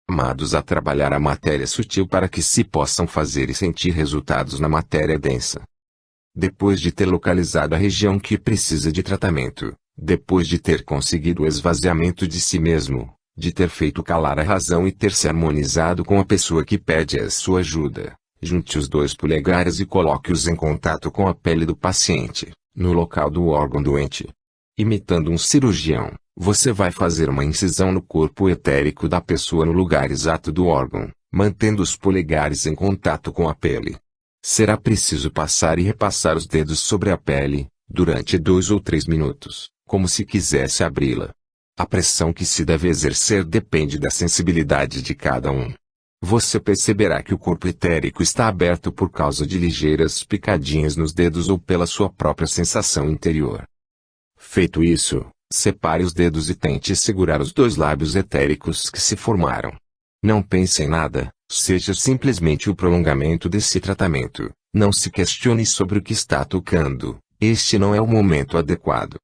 Amados a trabalhar a matéria sutil para que se possam fazer e sentir resultados na matéria densa. Depois de ter localizado a região que precisa de tratamento, depois de ter conseguido o esvaziamento de si mesmo, de ter feito calar a razão e ter se harmonizado com a pessoa que pede a sua ajuda, junte os dois polegares e coloque-os em contato com a pele do paciente, no local do órgão doente. Imitando um cirurgião, você vai fazer uma incisão no corpo etérico da pessoa no lugar exato do órgão, mantendo os polegares em contato com a pele. Será preciso passar e repassar os dedos sobre a pele, durante 2 ou 3 minutos, como se quisesse abri-la. A pressão que se deve exercer depende da sensibilidade de cada um. Você perceberá que o corpo etérico está aberto por causa de ligeiras picadinhas nos dedos ou pela sua própria sensação interior. Feito isso, separe os dedos e tente segurar os 2 lábios etéricos que se formaram. Não pense em nada, seja simplesmente o prolongamento desse tratamento. Não se questione sobre o que está tocando, este não é o momento adequado.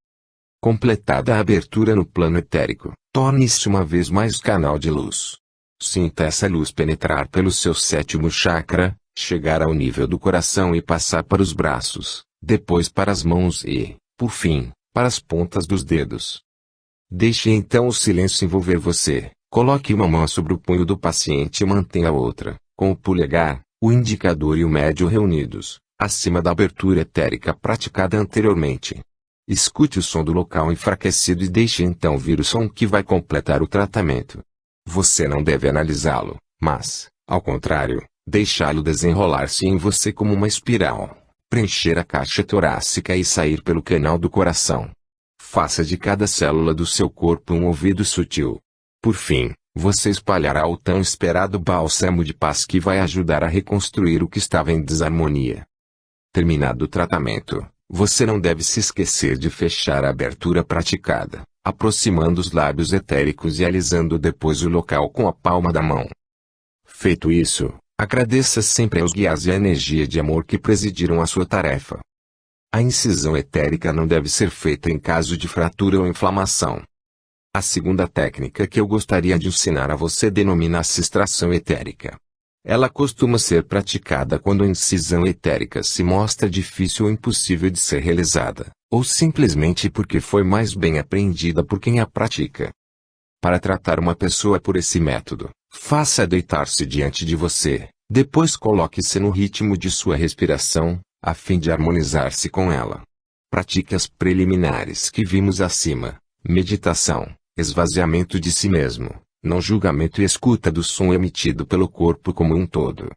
Completada a abertura no plano etérico, torne-se uma vez mais canal de luz. Sinta essa luz penetrar pelo seu 7º chakra, chegar ao nível do coração e passar para os braços, depois para as mãos e, por fim, para as pontas dos dedos. Deixe então o silêncio envolver você. Coloque uma mão sobre o punho do paciente e mantenha a outra, com o polegar, o indicador e o médio reunidos, acima da abertura etérica praticada anteriormente. Escute o som do local enfraquecido e deixe então vir o som que vai completar o tratamento. Você não deve analisá-lo, mas, ao contrário, deixá-lo desenrolar-se em você como uma espiral. Preencher a caixa torácica e sair pelo canal do coração. Faça de cada célula do seu corpo um ouvido sutil. Por fim, você espalhará o tão esperado bálsamo de paz que vai ajudar a reconstruir o que estava em desarmonia. Terminado o tratamento, você não deve se esquecer de fechar a abertura praticada, aproximando os lábios etéricos e alisando depois o local com a palma da mão. Feito isso, agradeça sempre aos guias e à energia de amor que presidiram a sua tarefa. A incisão etérica não deve ser feita em caso de fratura ou inflamação. A segunda técnica que eu gostaria de ensinar a você denomina-se extração etérica. Ela costuma ser praticada quando a incisão etérica se mostra difícil ou impossível de ser realizada, ou simplesmente porque foi mais bem apreendida por quem a pratica. Para tratar uma pessoa por esse método, faça deitar-se diante de você, depois coloque-se no ritmo de sua respiração, a fim de harmonizar-se com ela. Pratique as preliminares que vimos acima: meditação, esvaziamento de si mesmo, não julgamento e escuta do som emitido pelo corpo como um todo.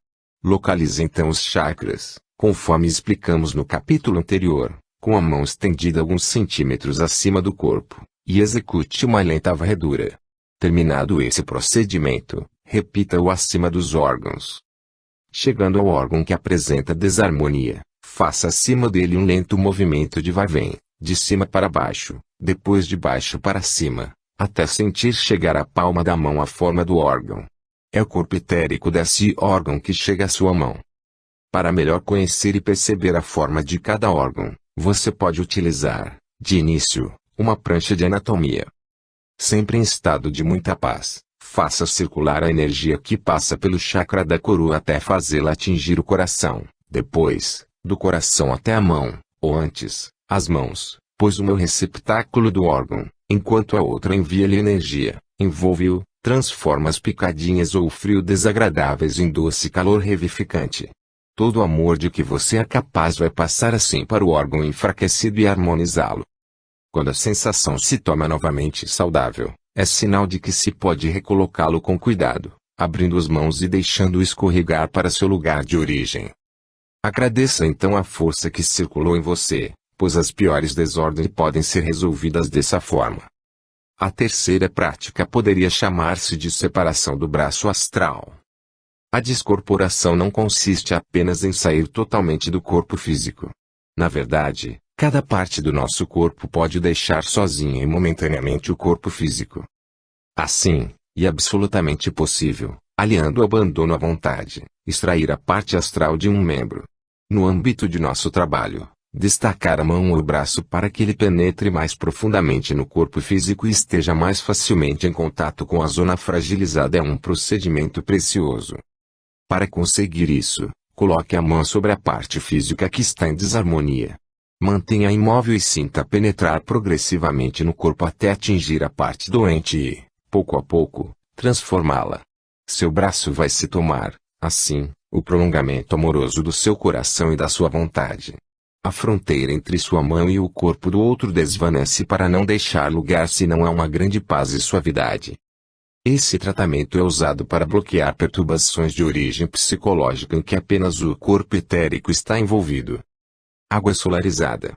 Localize então os chakras, conforme explicamos no capítulo anterior, com a mão estendida alguns centímetros acima do corpo, e execute uma lenta varredura. Terminado esse procedimento, repita-o acima dos órgãos. Chegando ao órgão que apresenta desarmonia, faça acima dele um lento movimento de vai-vem, de cima para baixo, depois de baixo para cima, até sentir chegar à palma da mão a forma do órgão. É o corpo etérico desse órgão que chega à sua mão. Para melhor conhecer e perceber a forma de cada órgão, você pode utilizar, de início, uma prancha de anatomia. Sempre em estado de muita paz, faça circular a energia que passa pelo chakra da coroa até fazê-la atingir o coração, depois, do coração até a mão, ou antes, as mãos, pois uma é o receptáculo do órgão, enquanto a outra envia-lhe energia, envolve-o, transforma as picadinhas ou o frio desagradáveis em doce calor revivificante. Todo o amor de que você é capaz vai passar assim para o órgão enfraquecido e harmonizá-lo. Quando a sensação se torna novamente saudável, é sinal de que se pode recolocá-lo com cuidado, abrindo as mãos e deixando-o escorregar para seu lugar de origem. Agradeça então a força que circulou em você, pois as piores desordens podem ser resolvidas dessa forma. A terceira prática poderia chamar-se de separação do braço astral. A descorporação não consiste apenas em sair totalmente do corpo físico. Na verdade, cada parte do nosso corpo pode deixar sozinha e momentaneamente o corpo físico. Assim, e absolutamente possível, aliando o abandono à vontade, extrair a parte astral de um membro. No âmbito de nosso trabalho, Destacar a mão ou o braço para que ele penetre mais profundamente no corpo físico e esteja mais facilmente em contato com a zona fragilizada é um procedimento precioso. Para conseguir isso, coloque a mão sobre a parte física que está em desarmonia. Mantenha imóvel e sinta penetrar progressivamente no corpo até atingir a parte doente e, pouco a pouco, transformá-la. Seu braço vai se tomar, assim, o prolongamento amoroso do seu coração e da sua vontade. A fronteira entre sua mão e o corpo do outro desvanece para não deixar lugar senão a uma grande paz e suavidade. Esse tratamento é usado para bloquear perturbações de origem psicológica em que apenas o corpo etérico está envolvido. Água solarizada.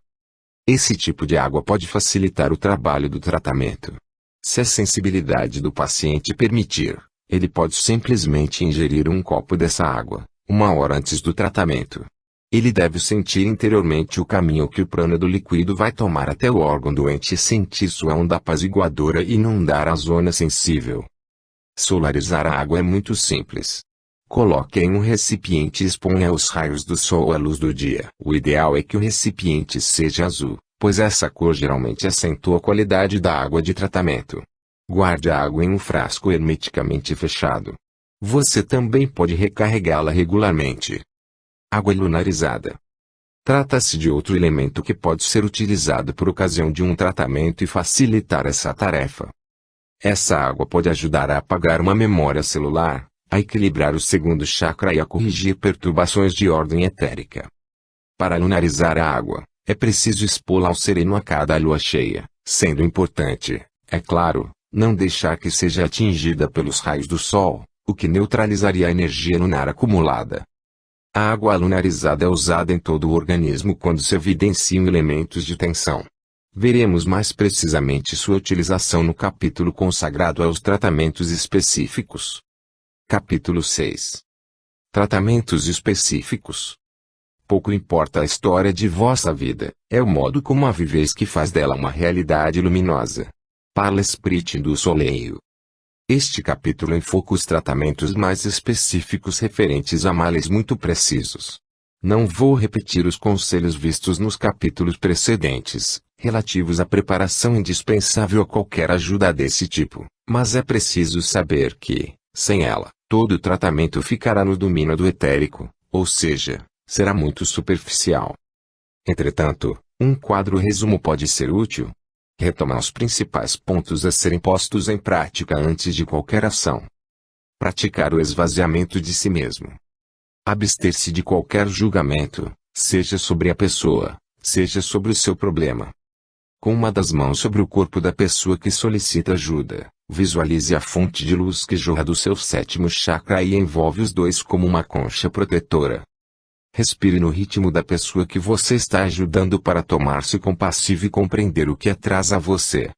Esse tipo de água pode facilitar o trabalho do tratamento. Se a sensibilidade do paciente permitir, ele pode simplesmente ingerir um copo dessa água, 1 hora antes do tratamento. Ele deve sentir interiormente o caminho que o prana do líquido vai tomar até o órgão doente e sentir sua onda apaziguadora inundar a zona sensível. Solarizar a água é muito simples. Coloque em um recipiente e exponha os raios do sol à luz do dia. O ideal é que o recipiente seja azul, pois essa cor geralmente acentua a qualidade da água de tratamento. Guarde a água em um frasco hermeticamente fechado. Você também pode recarregá-la regularmente. Água lunarizada. Trata-se de outro elemento que pode ser utilizado por ocasião de um tratamento e facilitar essa tarefa. Essa água pode ajudar a apagar uma memória celular, a equilibrar o segundo chakra e a corrigir perturbações de ordem etérica. Para lunarizar a água, é preciso expô-la ao sereno a cada lua cheia, sendo importante, é claro, não deixar que seja atingida pelos raios do sol, o que neutralizaria a energia lunar acumulada. A água lunarizada é usada em todo o organismo quando se evidenciam elementos de tensão. Veremos mais precisamente sua utilização no capítulo consagrado aos tratamentos específicos. Capítulo 6. Tratamentos específicos. Pouco importa a história de vossa vida, é o modo como a viveis que faz dela uma realidade luminosa. Par l'esprit du soleil. Este capítulo enfoca os tratamentos mais específicos referentes a males muito precisos. Não vou repetir os conselhos vistos nos capítulos precedentes, relativos à preparação indispensável a qualquer ajuda desse tipo, mas é preciso saber que, sem ela, todo o tratamento ficará no domínio do etérico, ou seja, será muito superficial. Entretanto, um quadro resumo pode ser útil. Retomar os principais pontos a serem postos em prática antes de qualquer ação. Praticar o esvaziamento de si mesmo. Abster-se de qualquer julgamento, seja sobre a pessoa, seja sobre o seu problema. Com uma das mãos sobre o corpo da pessoa que solicita ajuda, visualize a fonte de luz que jorra do seu 7º chakra e envolve os dois como uma concha protetora. Respire no ritmo da pessoa que você está ajudando para tornar-se compassivo e compreender o que atrasa você.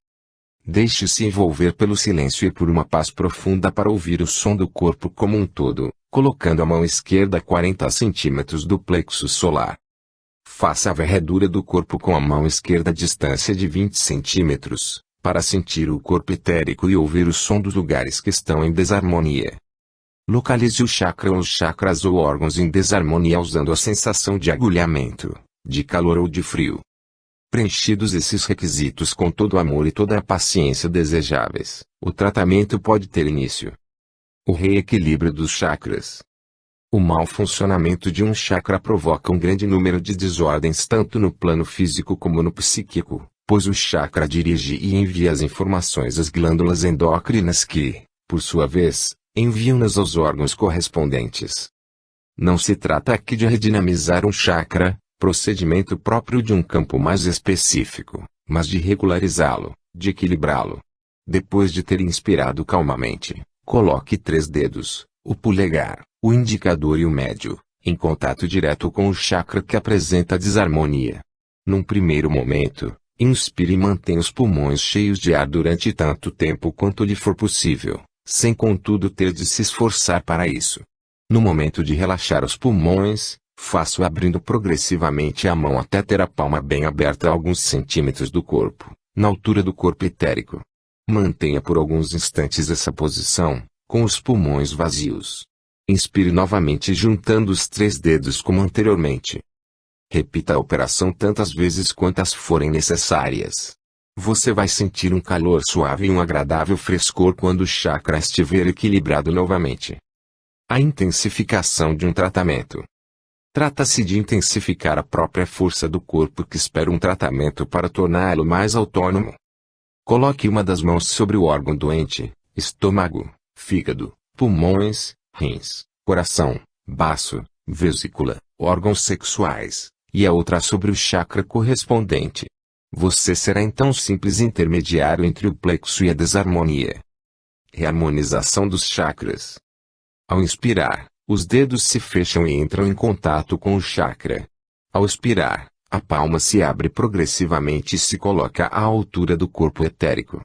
Deixe-se envolver pelo silêncio e por uma paz profunda para ouvir o som do corpo como um todo, colocando a mão esquerda a 40 centímetros do plexo solar. Faça a varredura do corpo com a mão esquerda a distância de 20 centímetros, para sentir o corpo etérico e ouvir o som dos lugares que estão em desarmonia. Localize o chakra ou os chakras ou órgãos em desarmonia usando a sensação de agulhamento, de calor ou de frio. Preenchidos esses requisitos com todo o amor e toda a paciência desejáveis, o tratamento pode ter início. O reequilíbrio dos chakras. O mau funcionamento de um chakra provoca um grande número de desordens tanto no plano físico como no psíquico, pois o chakra dirige e envia as informações às glândulas endócrinas que, por sua vez, enviam-nas aos órgãos correspondentes. Não se trata aqui de redinamizar um chakra, procedimento próprio de um campo mais específico, mas de regularizá-lo, de equilibrá-lo. Depois de ter inspirado calmamente, coloque 3 dedos, o polegar, o indicador e o médio, em contato direto com o chakra que apresenta desarmonia. Num primeiro momento, inspire e mantenha os pulmões cheios de ar durante tanto tempo quanto lhe for possível, sem contudo ter de se esforçar para isso. No momento de relaxar os pulmões, faça-o abrindo progressivamente a mão até ter a palma bem aberta a alguns centímetros do corpo, na altura do corpo etérico. Mantenha por alguns instantes essa posição, com os pulmões vazios. Inspire novamente juntando os 3 dedos como anteriormente. Repita a operação tantas vezes quantas forem necessárias. Você vai sentir um calor suave e um agradável frescor quando o chakra estiver equilibrado novamente. A intensificação de um tratamento. Trata-se de intensificar a própria força do corpo que espera um tratamento para torná-lo mais autônomo. Coloque uma das mãos sobre o órgão doente, estômago, fígado, pulmões, rins, coração, baço, vesícula, órgãos sexuais, e a outra sobre o chakra correspondente. Você será então simples intermediário entre o plexo e a desarmonia. Reharmonização dos chakras. Ao inspirar, os dedos se fecham e entram em contato com o chakra. Ao expirar, a palma se abre progressivamente e se coloca à altura do corpo etérico.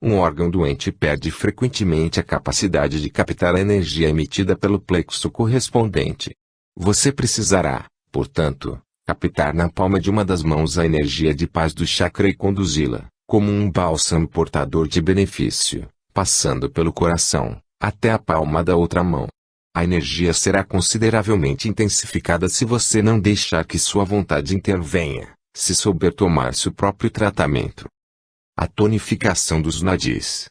Um órgão doente perde frequentemente a capacidade de captar a energia emitida pelo plexo correspondente. Você precisará, portanto, captar na palma de uma das mãos a energia de paz do chakra e conduzi-la, como um bálsamo portador de benefício, passando pelo coração, até a palma da outra mão. A energia será consideravelmente intensificada se você não deixar que sua vontade intervenha, se souber tomar seu próprio tratamento. A tonificação dos nadis.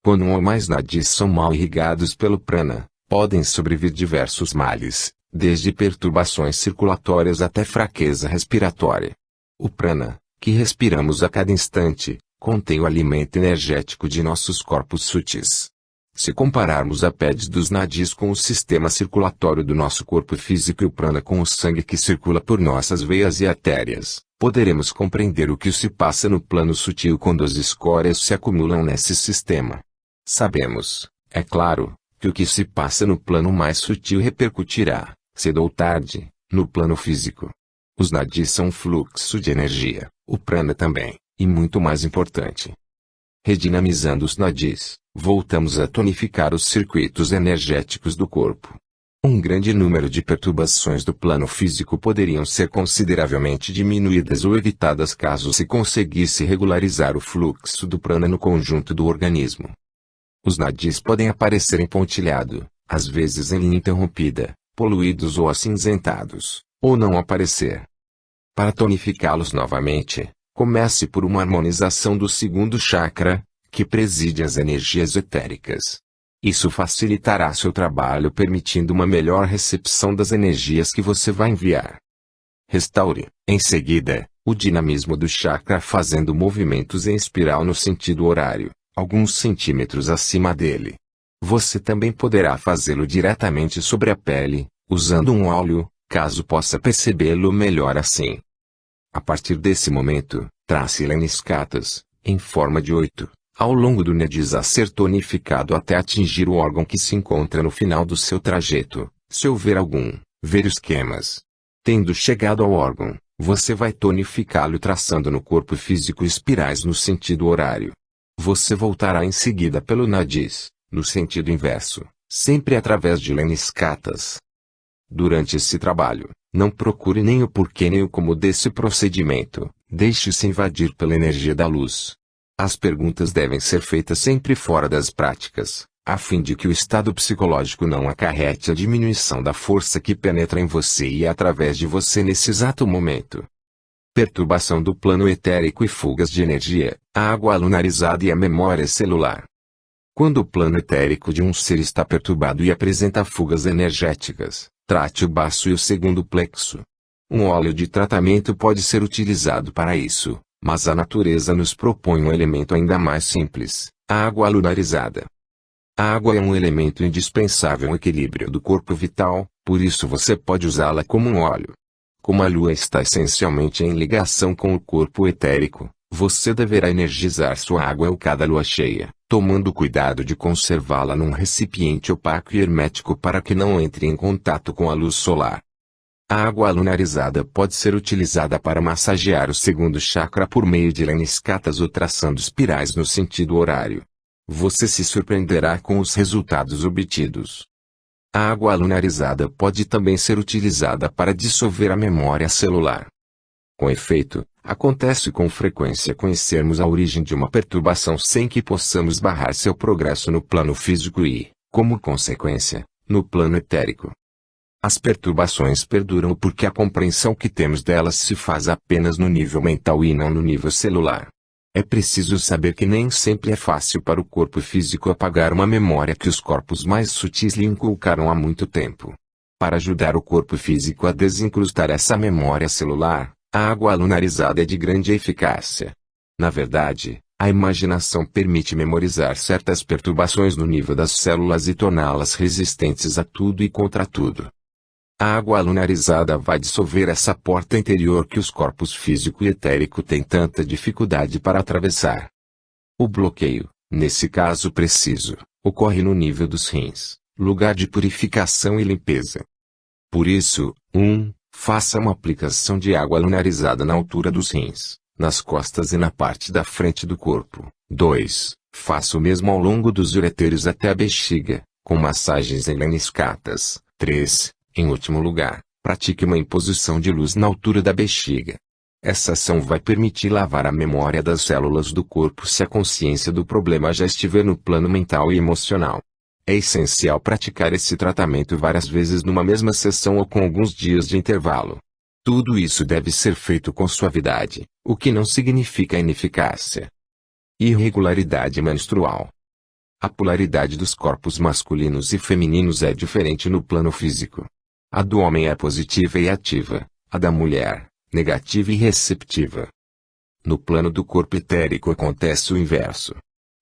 Quando um ou mais nadis são mal irrigados pelo prana, podem sobrevir diversos males, desde perturbações circulatórias até fraqueza respiratória. O prana, que respiramos a cada instante, contém o alimento energético de nossos corpos sutis. Se compararmos a pele dos nadis com o sistema circulatório do nosso corpo físico e o prana com o sangue que circula por nossas veias e artérias, poderemos compreender o que se passa no plano sutil quando as escórias se acumulam nesse sistema. Sabemos, é claro, que o que se passa no plano mais sutil repercutirá, cedo ou tarde, no plano físico. Os nadis são um fluxo de energia, o prana também, e muito mais importante. Redinamizando os nadis, voltamos a tonificar os circuitos energéticos do corpo. Um grande número de perturbações do plano físico poderiam ser consideravelmente diminuídas ou evitadas caso se conseguisse regularizar o fluxo do prana no conjunto do organismo. Os nadis podem aparecer em pontilhado, às vezes em linha interrompida, poluídos ou acinzentados, ou não aparecer. Para tonificá-los novamente, comece por uma harmonização do segundo chakra, que preside as energias etéricas. Isso facilitará seu trabalho permitindo uma melhor recepção das energias que você vai enviar. Restaure, em seguida, o dinamismo do chakra fazendo movimentos em espiral no sentido horário, alguns centímetros acima dele. Você também poderá fazê-lo diretamente sobre a pele, usando um óleo, caso possa percebê-lo melhor assim. A partir desse momento, trace leniscatas, em forma de 8, ao longo do nadis a ser tonificado até atingir o órgão que se encontra no final do seu trajeto, se houver algum, ver esquemas. Tendo chegado ao órgão, você vai tonificá-lo traçando no corpo físico espirais no sentido horário. Você voltará em seguida pelo nadis, no sentido inverso, sempre através de leniscatas. Durante esse trabalho, não procure nem o porquê nem o como desse procedimento, deixe-se invadir pela energia da luz. As perguntas devem ser feitas sempre fora das práticas, a fim de que o estado psicológico não acarrete a diminuição da força que penetra em você e através de você nesse exato momento. Perturbação do plano etérico e fugas de energia, a água lunarizada e a memória celular. Quando o plano etérico de um ser está perturbado e apresenta fugas energéticas, trate o baço e o segundo plexo. Um óleo de tratamento pode ser utilizado para isso, mas a natureza nos propõe um elemento ainda mais simples, a água lunarizada. A água é um elemento indispensável ao equilíbrio do corpo vital, por isso você pode usá-la como um óleo. Como a lua está essencialmente em ligação com o corpo etérico, você deverá energizar sua água em cada lua cheia, tomando cuidado de conservá-la num recipiente opaco e hermético para que não entre em contato com a luz solar. A água lunarizada pode ser utilizada para massagear o segundo chakra por meio de leniscatas ou traçando espirais no sentido horário. Você se surpreenderá com os resultados obtidos. A água lunarizada pode também ser utilizada para dissolver a memória celular. Com efeito, acontece com frequência conhecermos a origem de uma perturbação sem que possamos barrar seu progresso no plano físico e, como consequência, no plano etérico. As perturbações perduram porque a compreensão que temos delas se faz apenas no nível mental e não no nível celular. É preciso saber que nem sempre é fácil para o corpo físico apagar uma memória que os corpos mais sutis lhe inculcaram há muito tempo. Para ajudar o corpo físico a desincrustar essa memória celular, a água lunarizada é de grande eficácia. Na verdade, a imaginação permite memorizar certas perturbações no nível das células e torná-las resistentes a tudo e contra tudo. A água lunarizada vai dissolver essa porta interior que os corpos físico e etérico têm tanta dificuldade para atravessar. O bloqueio, nesse caso preciso, ocorre no nível dos rins, lugar de purificação e limpeza. Por isso, 1. Faça uma aplicação de água lunarizada na altura dos rins, nas costas e na parte da frente do corpo. 2. Faça o mesmo ao longo dos ureteiros até a bexiga, com massagens em lemniscatas. 3. Em último lugar, pratique uma imposição de luz na altura da bexiga. Essa ação vai permitir lavar a memória das células do corpo se a consciência do problema já estiver no plano mental e emocional. É essencial praticar esse tratamento várias vezes numa mesma sessão ou com alguns dias de intervalo. Tudo isso deve ser feito com suavidade, o que não significa ineficácia. Irregularidade menstrual. A polaridade dos corpos masculinos e femininos é diferente no plano físico. A do homem é positiva e ativa, a da mulher, negativa e receptiva. No plano do corpo etérico acontece o inverso.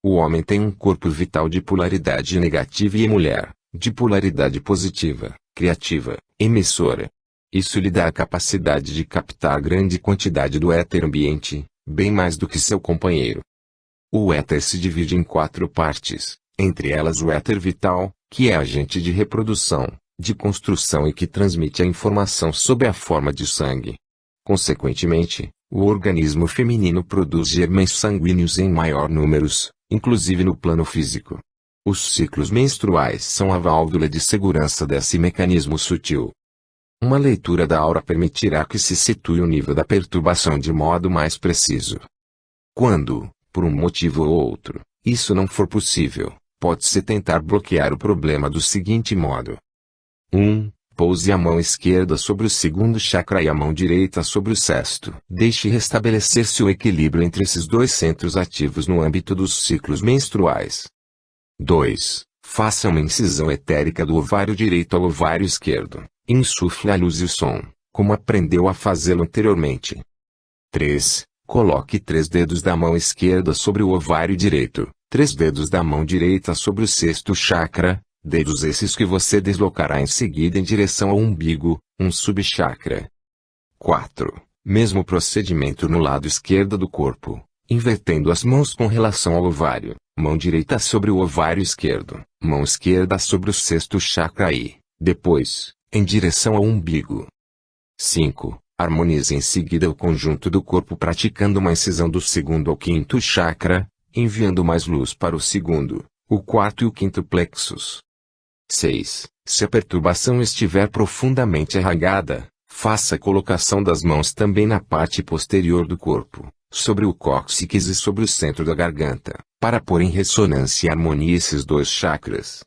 O homem tem um corpo vital de polaridade negativa e a mulher, de polaridade positiva, criativa, emissora. Isso lhe dá a capacidade de captar grande quantidade do éter ambiente, bem mais do que seu companheiro. O éter se divide em 4 partes, entre elas o éter vital, que é agente de reprodução, de construção e que transmite a informação sob a forma de sangue. Consequentemente, o organismo feminino produz germens sanguíneos em maior números, inclusive no plano físico. Os ciclos menstruais são a válvula de segurança desse mecanismo sutil. Uma leitura da aura permitirá que se situe o nível da perturbação de modo mais preciso. Quando, por um motivo ou outro, isso não for possível, pode-se tentar bloquear o problema do seguinte modo. 1. Pouse a mão esquerda sobre o segundo chakra e a mão direita sobre o sexto. Deixe restabelecer-se o equilíbrio entre esses dois centros ativos no âmbito dos ciclos menstruais. 2. Faça uma incisão etérica do ovário direito ao ovário esquerdo. Insufle a luz e o som, como aprendeu a fazê-lo anteriormente. 3. Coloque 3 dedos da mão esquerda sobre o ovário direito, 3 dedos da mão direita sobre o sexto chakra, dedos esses que você deslocará em seguida em direção ao umbigo, um subchakra. 4. Mesmo procedimento no lado esquerdo do corpo, invertendo as mãos com relação ao ovário, mão direita sobre o ovário esquerdo, mão esquerda sobre o sexto chakra e, depois, em direção ao umbigo. 5. Harmonize em seguida o conjunto do corpo praticando uma incisão do segundo ao quinto chakra, enviando mais luz para o segundo, o quarto e o quinto plexos. 6. Se a perturbação estiver profundamente arraigada, faça a colocação das mãos também na parte posterior do corpo, sobre o cóccix e sobre o centro da garganta, para pôr em ressonância e harmonia esses 2 chakras.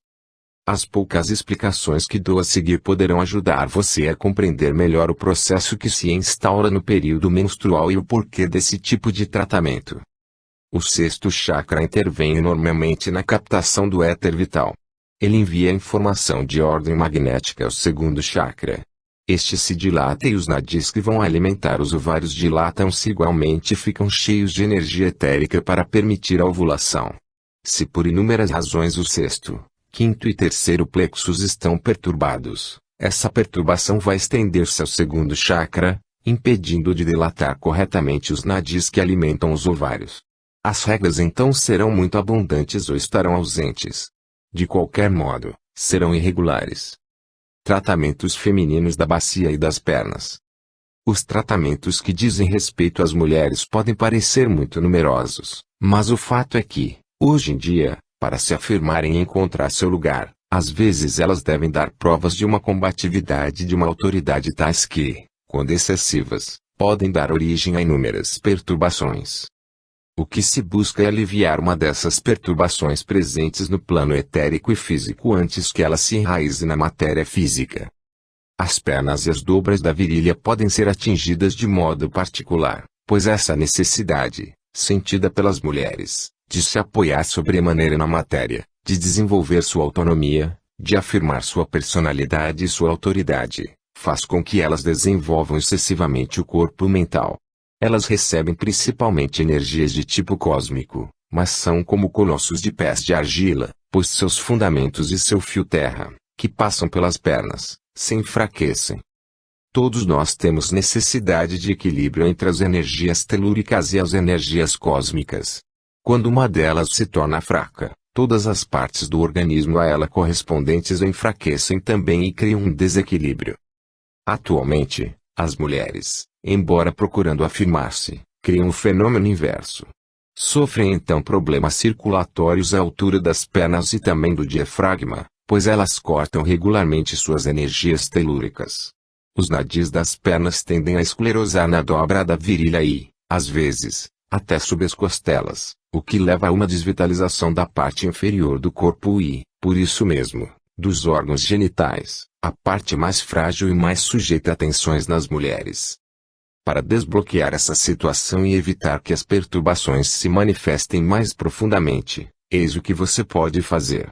As poucas explicações que dou a seguir poderão ajudar você a compreender melhor o processo que se instaura no período menstrual e o porquê desse tipo de tratamento. O sexto chakra intervém enormemente na captação do éter vital. Ele envia informação de ordem magnética ao segundo chakra. Este se dilata e os nadis que vão alimentar os ovários dilatam-se igualmente e ficam cheios de energia etérica para permitir a ovulação. Se por inúmeras razões o sexto, quinto e terceiro plexos estão perturbados, essa perturbação vai estender-se ao segundo chakra, impedindo de dilatar corretamente os nadis que alimentam os ovários. As regras então serão muito abundantes ou estarão ausentes. De qualquer modo, serão irregulares. Tratamentos femininos da bacia e das pernas. Os tratamentos que dizem respeito às mulheres podem parecer muito numerosos, mas o fato é que, hoje em dia, para se afirmarem e encontrar seu lugar, às vezes elas devem dar provas de uma combatividade de uma autoridade tais que, quando excessivas, podem dar origem a inúmeras perturbações. O que se busca é aliviar uma dessas perturbações presentes no plano etérico e físico antes que ela se enraize na matéria física. As pernas e as dobras da virilha podem ser atingidas de modo particular, pois essa necessidade, sentida pelas mulheres, de se apoiar sobremaneira na matéria, de desenvolver sua autonomia, de afirmar sua personalidade e sua autoridade, faz com que elas desenvolvam excessivamente o corpo mental. Elas recebem principalmente energias de tipo cósmico, mas são como colossos de pés de argila, pois seus fundamentos e seu fio terra, que passam pelas pernas, se enfraquecem. Todos nós temos necessidade de equilíbrio entre as energias telúricas e as energias cósmicas. Quando uma delas se torna fraca, todas as partes do organismo a ela correspondentes enfraquecem também e criam um desequilíbrio. Atualmente, as mulheres, embora procurando afirmar-se, criam o fenômeno inverso. Sofrem então problemas circulatórios à altura das pernas e também do diafragma, pois elas cortam regularmente suas energias telúricas. Os nadis das pernas tendem a esclerosar na dobra da virilha e, às vezes, até sob as costelas, o que leva a uma desvitalização da parte inferior do corpo e, por isso mesmo, dos órgãos genitais, a parte mais frágil e mais sujeita a tensões nas mulheres. Para desbloquear essa situação e evitar que as perturbações se manifestem mais profundamente, eis o que você pode fazer.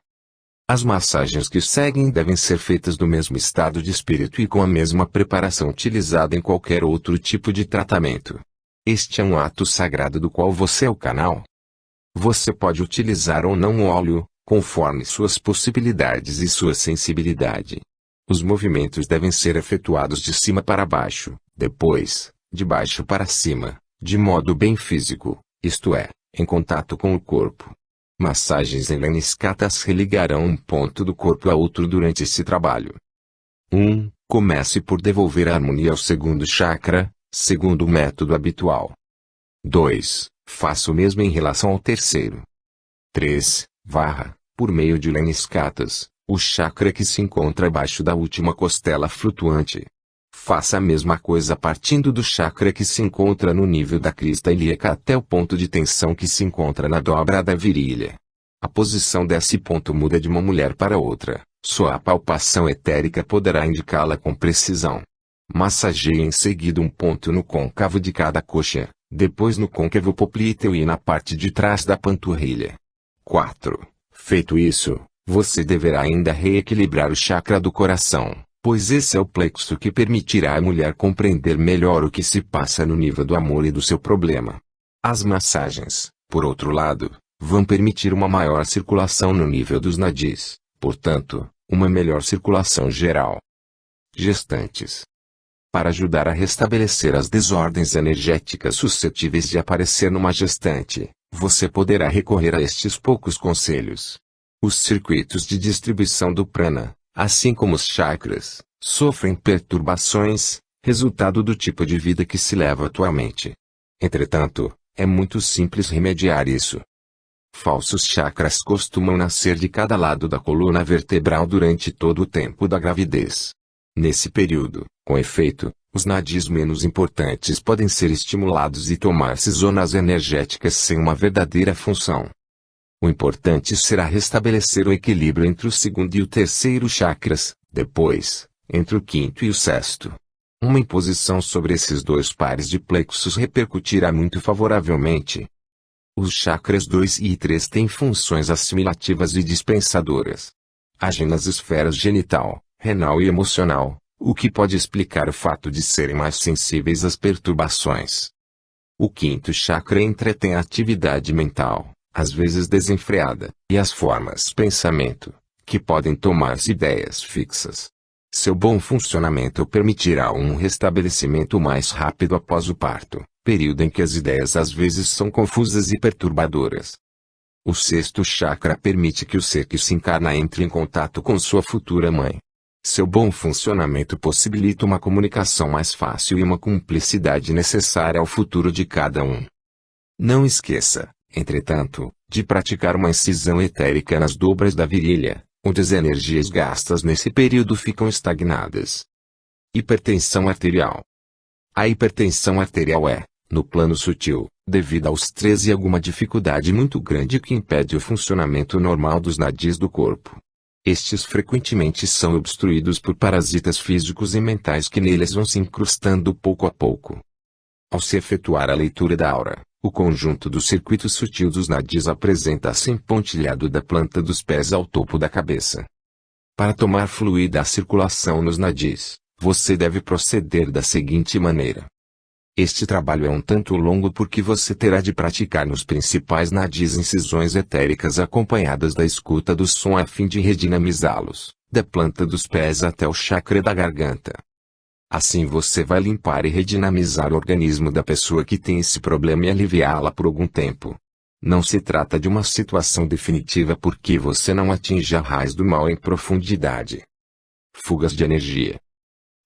As massagens que seguem devem ser feitas no mesmo estado de espírito e com a mesma preparação utilizada em qualquer outro tipo de tratamento. Este é um ato sagrado do qual você é o canal. Você pode utilizar ou não óleo, conforme suas possibilidades e sua sensibilidade. Os movimentos devem ser efetuados de cima para baixo, depois, de baixo para cima, de modo bem físico, isto é, em contato com o corpo. Massagens em Leniscatas religarão um ponto do corpo a outro durante esse trabalho. 1. Comece por devolver a harmonia ao segundo chakra, segundo o método habitual. 2. Faça o mesmo em relação ao terceiro. 3. Varra, por meio de Leniscatas, o chakra que se encontra abaixo da última costela flutuante. Faça a mesma coisa partindo do chakra que se encontra no nível da crista ilíaca até o ponto de tensão que se encontra na dobra da virilha. A posição desse ponto muda de uma mulher para outra, sua palpação etérica poderá indicá-la com precisão. Massageie em seguida um ponto no côncavo de cada coxa, depois no côncavo poplíteo e na parte de trás da panturrilha. 4. Feito isso, você deverá ainda reequilibrar o chakra do coração, pois esse é o plexo que permitirá à mulher compreender melhor o que se passa no nível do amor e do seu problema. As massagens, por outro lado, vão permitir uma maior circulação no nível dos nadis, portanto, uma melhor circulação geral. Gestantes. Para ajudar a restabelecer as desordens energéticas suscetíveis de aparecer numa gestante, você poderá recorrer a estes poucos conselhos. Os circuitos de distribuição do prana, assim como os chakras, sofrem perturbações, resultado do tipo de vida que se leva atualmente. Entretanto, é muito simples remediar isso. Falsos chakras costumam nascer de cada lado da coluna vertebral durante todo o tempo da gravidez. Nesse período, com efeito, os nadis menos importantes podem ser estimulados e tomar-se zonas energéticas sem uma verdadeira função. O importante será restabelecer o equilíbrio entre o segundo e o terceiro chakras, depois, entre o quinto e o sexto. Uma imposição sobre esses dois pares de plexos repercutirá muito favoravelmente. Os chakras 2 e 3 têm funções assimilativas e dispensadoras. Agem nas esferas genital, renal e emocional, o que pode explicar o fato de serem mais sensíveis às perturbações. O quinto chakra entretém a atividade mental, às vezes desenfreada, e as formas pensamento, que podem tomar-se ideias fixas. Seu bom funcionamento permitirá um restabelecimento mais rápido após o parto, período em que as ideias às vezes são confusas e perturbadoras. O sexto chakra permite que o ser que se encarna entre em contato com sua futura mãe. Seu bom funcionamento possibilita uma comunicação mais fácil e uma cumplicidade necessária ao futuro de cada um. Não esqueça, entretanto, de praticar uma incisão etérica nas dobras da virilha, onde as energias gastas nesse período ficam estagnadas. Hipertensão arterial. A hipertensão arterial é, no plano sutil, devido ao estresse e alguma dificuldade muito grande que impede o funcionamento normal dos nadis do corpo. Estes frequentemente são obstruídos por parasitas físicos e mentais que neles vão se incrustando pouco a pouco. Ao se efetuar a leitura da aura, o conjunto do circuito sutil dos nadis apresenta-se empontilhado da planta dos pés ao topo da cabeça. Para tomar fluida a circulação nos nadis, você deve proceder da seguinte maneira. Este trabalho é um tanto longo porque você terá de praticar nos principais nadis incisões etéricas acompanhadas da escuta do som a fim de redinamizá-los, da planta dos pés até o chakra da garganta. Assim você vai limpar e redinamizar o organismo da pessoa que tem esse problema e aliviá-la por algum tempo. Não se trata de uma situação definitiva porque você não atinge a raiz do mal em profundidade. Fugas de energia.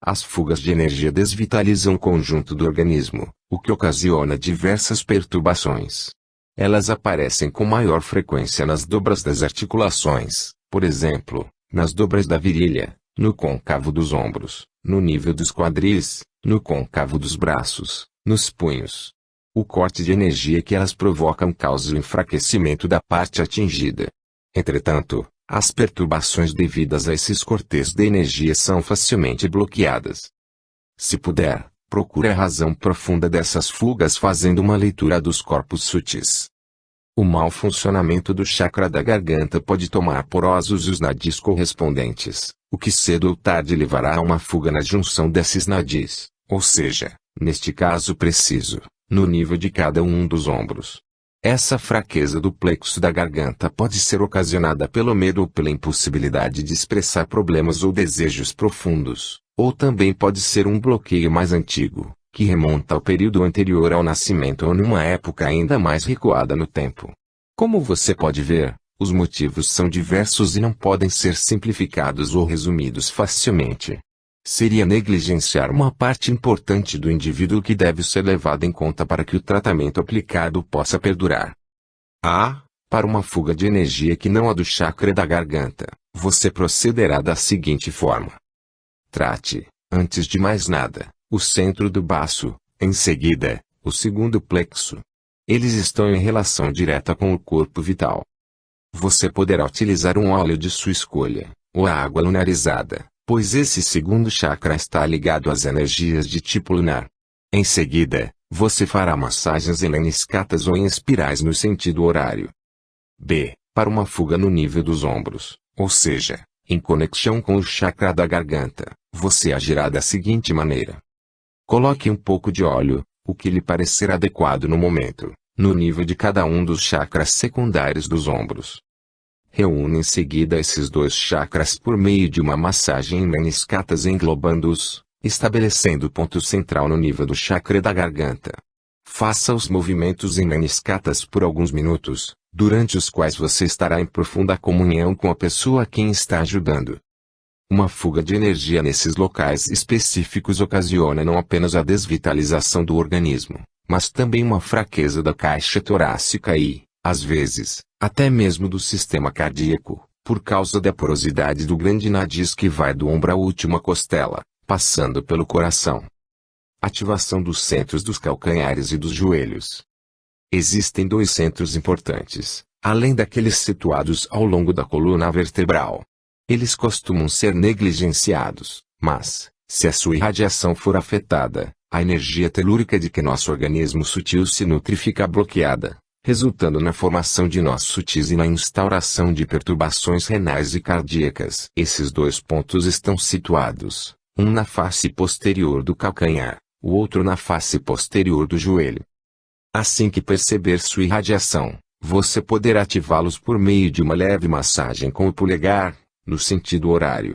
As fugas de energia desvitalizam o conjunto do organismo, o que ocasiona diversas perturbações. Elas aparecem com maior frequência nas dobras das articulações, por exemplo, nas dobras da virilha, no côncavo dos ombros, no nível dos quadris, no côncavo dos braços, nos punhos. O corte de energia que elas provocam causa o enfraquecimento da parte atingida. Entretanto, as perturbações devidas a esses cortes de energia são facilmente bloqueadas. Se puder, procure a razão profunda dessas fugas fazendo uma leitura dos corpos sutis. O mau funcionamento do chakra da garganta pode tomar porosos os nadis correspondentes, o que cedo ou tarde levará a uma fuga na junção desses nadis, ou seja, neste caso preciso, no nível de cada um dos ombros. Essa fraqueza do plexo da garganta pode ser ocasionada pelo medo ou pela impossibilidade de expressar problemas ou desejos profundos, ou também pode ser um bloqueio mais antigo, que remonta ao período anterior ao nascimento ou numa época ainda mais recuada no tempo. Como você pode ver, os motivos são diversos e não podem ser simplificados ou resumidos facilmente. Seria negligenciar uma parte importante do indivíduo que deve ser levada em conta para que o tratamento aplicado possa perdurar. Para uma fuga de energia que não a do chakra da garganta, você procederá da seguinte forma. Trate, antes de mais nada, o centro do baço, em seguida, o segundo plexo. Eles estão em relação direta com o corpo vital. Você poderá utilizar um óleo de sua escolha, ou a água lunarizada, pois esse segundo chakra está ligado às energias de tipo lunar. Em seguida, você fará massagens em lemniscatas ou em espirais no sentido horário. Para uma fuga no nível dos ombros, ou seja, em conexão com o chakra da garganta, você agirá da seguinte maneira. Coloque um pouco de óleo, o que lhe parecer adequado no momento, no nível de cada um dos chakras secundários dos ombros. Reúne em seguida esses dois chakras por meio de uma massagem em lemniscatas englobando-os, estabelecendo o ponto central no nível do chakra da garganta. Faça os movimentos em lemniscatas por alguns minutos, durante os quais você estará em profunda comunhão com a pessoa a quem está ajudando. Uma fuga de energia nesses locais específicos ocasiona não apenas a desvitalização do organismo, mas também uma fraqueza da caixa torácica e, às vezes, até mesmo do sistema cardíaco, por causa da porosidade do grande nadis que vai do ombro à última costela, passando pelo coração. Ativação dos centros dos calcanhares e dos joelhos. Existem dois centros importantes, além daqueles situados ao longo da coluna vertebral. Eles costumam ser negligenciados, mas, se a sua irradiação for afetada, a energia telúrica de que nosso organismo sutil se nutre fica bloqueada, resultando na formação de nós sutis e na instauração de perturbações renais e cardíacas. Esses dois pontos estão situados, um na face posterior do calcanhar, o outro na face posterior do joelho. Assim que perceber sua irradiação, você poderá ativá-los por meio de uma leve massagem com o polegar, no sentido horário.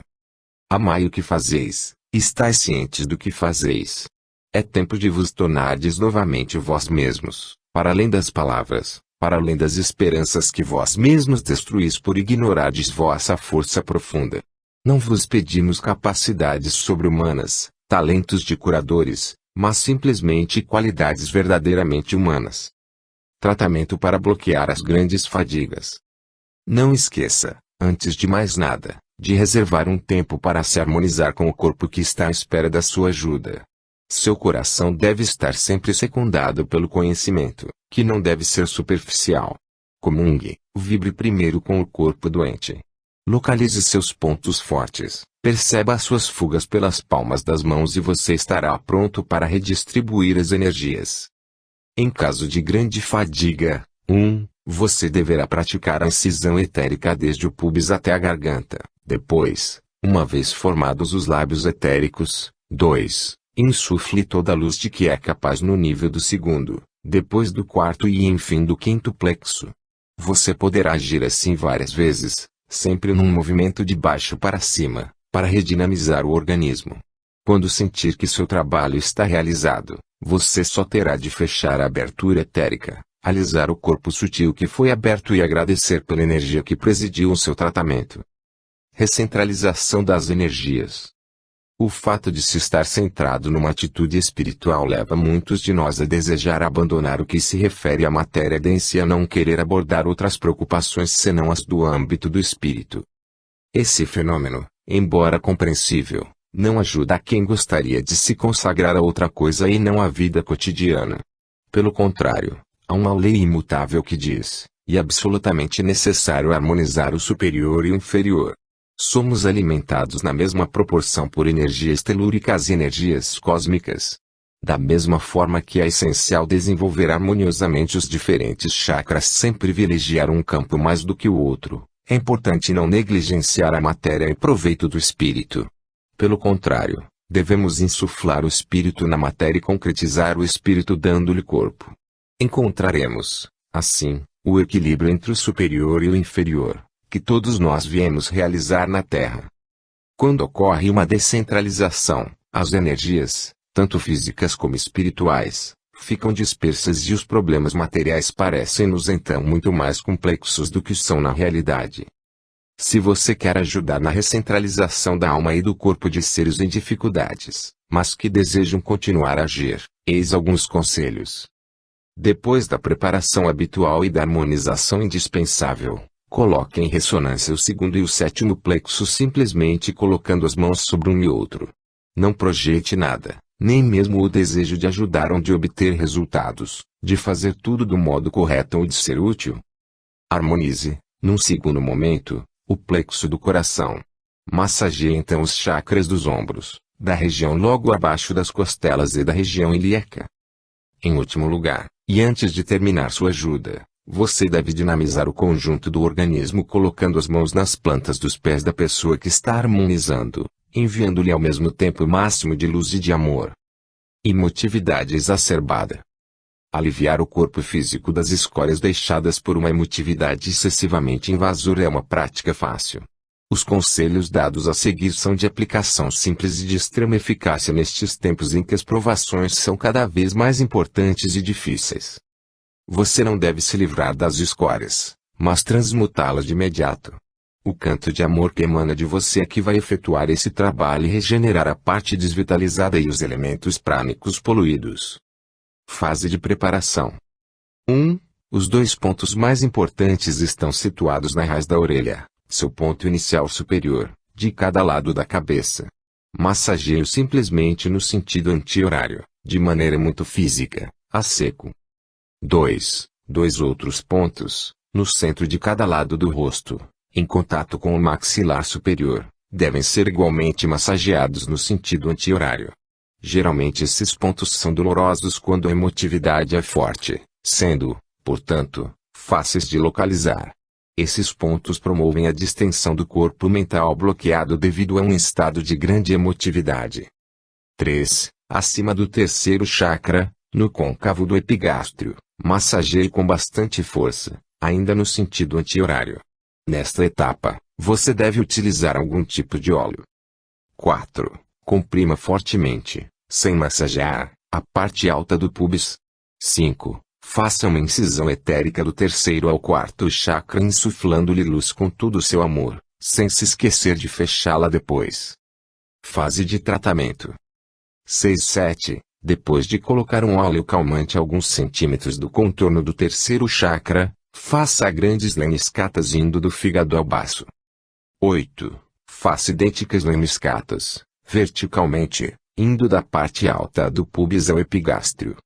Amai o que fazeis, estais cientes do que fazeis. É tempo de vos tornardes novamente vós mesmos, para além das palavras, para além das esperanças que vós mesmos destruís por ignorardes vossa força profunda. Não vos pedimos capacidades sobre-humanas, talentos de curadores, mas simplesmente qualidades verdadeiramente humanas. Tratamento para bloquear as grandes fadigas. Não esqueça, antes de mais nada, de reservar um tempo para se harmonizar com o corpo que está à espera da sua ajuda. Seu coração deve estar sempre secundado pelo conhecimento, que não deve ser superficial. Comungue, vibre primeiro com o corpo doente. Localize seus pontos fortes, perceba as suas fugas pelas palmas das mãos e você estará pronto para redistribuir as energias. Em caso de grande fadiga, você deverá praticar a incisão etérica desde o púbis até a garganta. Depois, uma vez formados os lábios etéricos, 2. Insufle toda a luz de que é capaz no nível do segundo, depois do quarto e enfim do quinto plexo. Você poderá agir assim várias vezes, sempre num movimento de baixo para cima, para redinamizar o organismo. Quando sentir que seu trabalho está realizado, você só terá de fechar a abertura etérica, alisar o corpo sutil que foi aberto e agradecer pela energia que presidiu o seu tratamento. Recentralização das energias. O fato de se estar centrado numa atitude espiritual leva muitos de nós a desejar abandonar o que se refere à matéria densa e a não querer abordar outras preocupações senão as do âmbito do espírito. Esse fenômeno, embora compreensível, não ajuda a quem gostaria de se consagrar a outra coisa e não à vida cotidiana. Pelo contrário, há uma lei imutável que diz, e absolutamente necessário harmonizar o superior e o inferior. Somos alimentados na mesma proporção por energias telúricas e energias cósmicas. Da mesma forma que é essencial desenvolver harmoniosamente os diferentes chakras sem privilegiar um campo mais do que o outro, é importante não negligenciar a matéria em proveito do espírito. Pelo contrário, devemos insuflar o espírito na matéria e concretizar o espírito dando-lhe corpo. Encontraremos, assim, o equilíbrio entre o superior e o inferior, que todos nós viemos realizar na Terra. Quando ocorre uma descentralização, as energias, tanto físicas como espirituais, ficam dispersas e os problemas materiais parecem-nos então muito mais complexos do que são na realidade. Se você quer ajudar na recentralização da alma e do corpo de seres em dificuldades, mas que desejam continuar a agir, eis alguns conselhos. Depois da preparação habitual e da harmonização indispensável, coloque em ressonância o segundo e o sétimo plexo simplesmente colocando as mãos sobre um e outro. Não projete nada, nem mesmo o desejo de ajudar ou de obter resultados, de fazer tudo do modo correto ou de ser útil. Harmonize, num segundo momento, o plexo do coração. Massageie então os chakras dos ombros, da região logo abaixo das costelas e da região ilíaca. Em último lugar, e antes de terminar sua ajuda, você deve dinamizar o conjunto do organismo colocando as mãos nas plantas dos pés da pessoa que está harmonizando, enviando-lhe ao mesmo tempo o máximo de luz e de amor. Emotividade exacerbada. Aliviar o corpo físico das escórias deixadas por uma emotividade excessivamente invasora é uma prática fácil. Os conselhos dados a seguir são de aplicação simples e de extrema eficácia nestes tempos em que as provações são cada vez mais importantes e difíceis. Você não deve se livrar das escórias, mas transmutá-las de imediato. O canto de amor que emana de você é que vai efetuar esse trabalho e regenerar a parte desvitalizada e os elementos prânicos poluídos. Fase de preparação. 1. Os dois pontos mais importantes estão situados na raiz da orelha, seu ponto inicial superior, de cada lado da cabeça. Massageie-o simplesmente no sentido anti-horário, de maneira muito física, a seco. 2. Dois outros pontos, no centro de cada lado do rosto, em contato com o maxilar superior, devem ser igualmente massageados no sentido anti-horário. Geralmente esses pontos são dolorosos quando a emotividade é forte, sendo, portanto, fáceis de localizar. Esses pontos promovem a distensão do corpo mental bloqueado devido a um estado de grande emotividade. 3. Acima do terceiro chakra, no côncavo do epigástrio, massageie com bastante força, ainda no sentido anti-horário. Nesta etapa, você deve utilizar algum tipo de óleo. 4. Comprima fortemente, sem massagear, a parte alta do púbis. 5. Faça uma incisão etérica do terceiro ao quarto chakra insuflando-lhe luz com todo o seu amor, sem se esquecer de fechá-la depois. Fase de tratamento. 6-7. Depois de colocar um óleo calmante a alguns centímetros do contorno do terceiro chakra, faça grandes lemniscatas indo do fígado ao baço. 8. Faça idênticas lemniscatas, verticalmente, indo da parte alta do púbis ao epigástrio.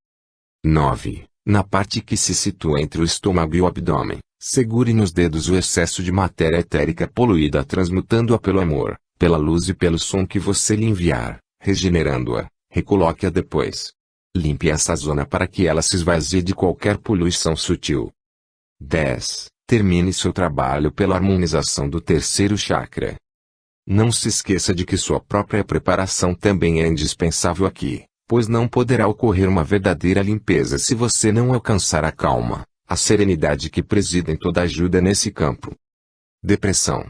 9. Na parte que se situa entre o estômago e o abdômen, segure nos dedos o excesso de matéria etérica poluída, transmutando-a pelo amor, pela luz e pelo som que você lhe enviar, regenerando-a. Recoloque-a depois. Limpe essa zona para que ela se esvazie de qualquer poluição sutil. 10. Termine seu trabalho pela harmonização do terceiro chakra. Não se esqueça de que sua própria preparação também é indispensável aqui, pois não poderá ocorrer uma verdadeira limpeza se você não alcançar a calma, a serenidade que presidem toda ajuda nesse campo. Depressão.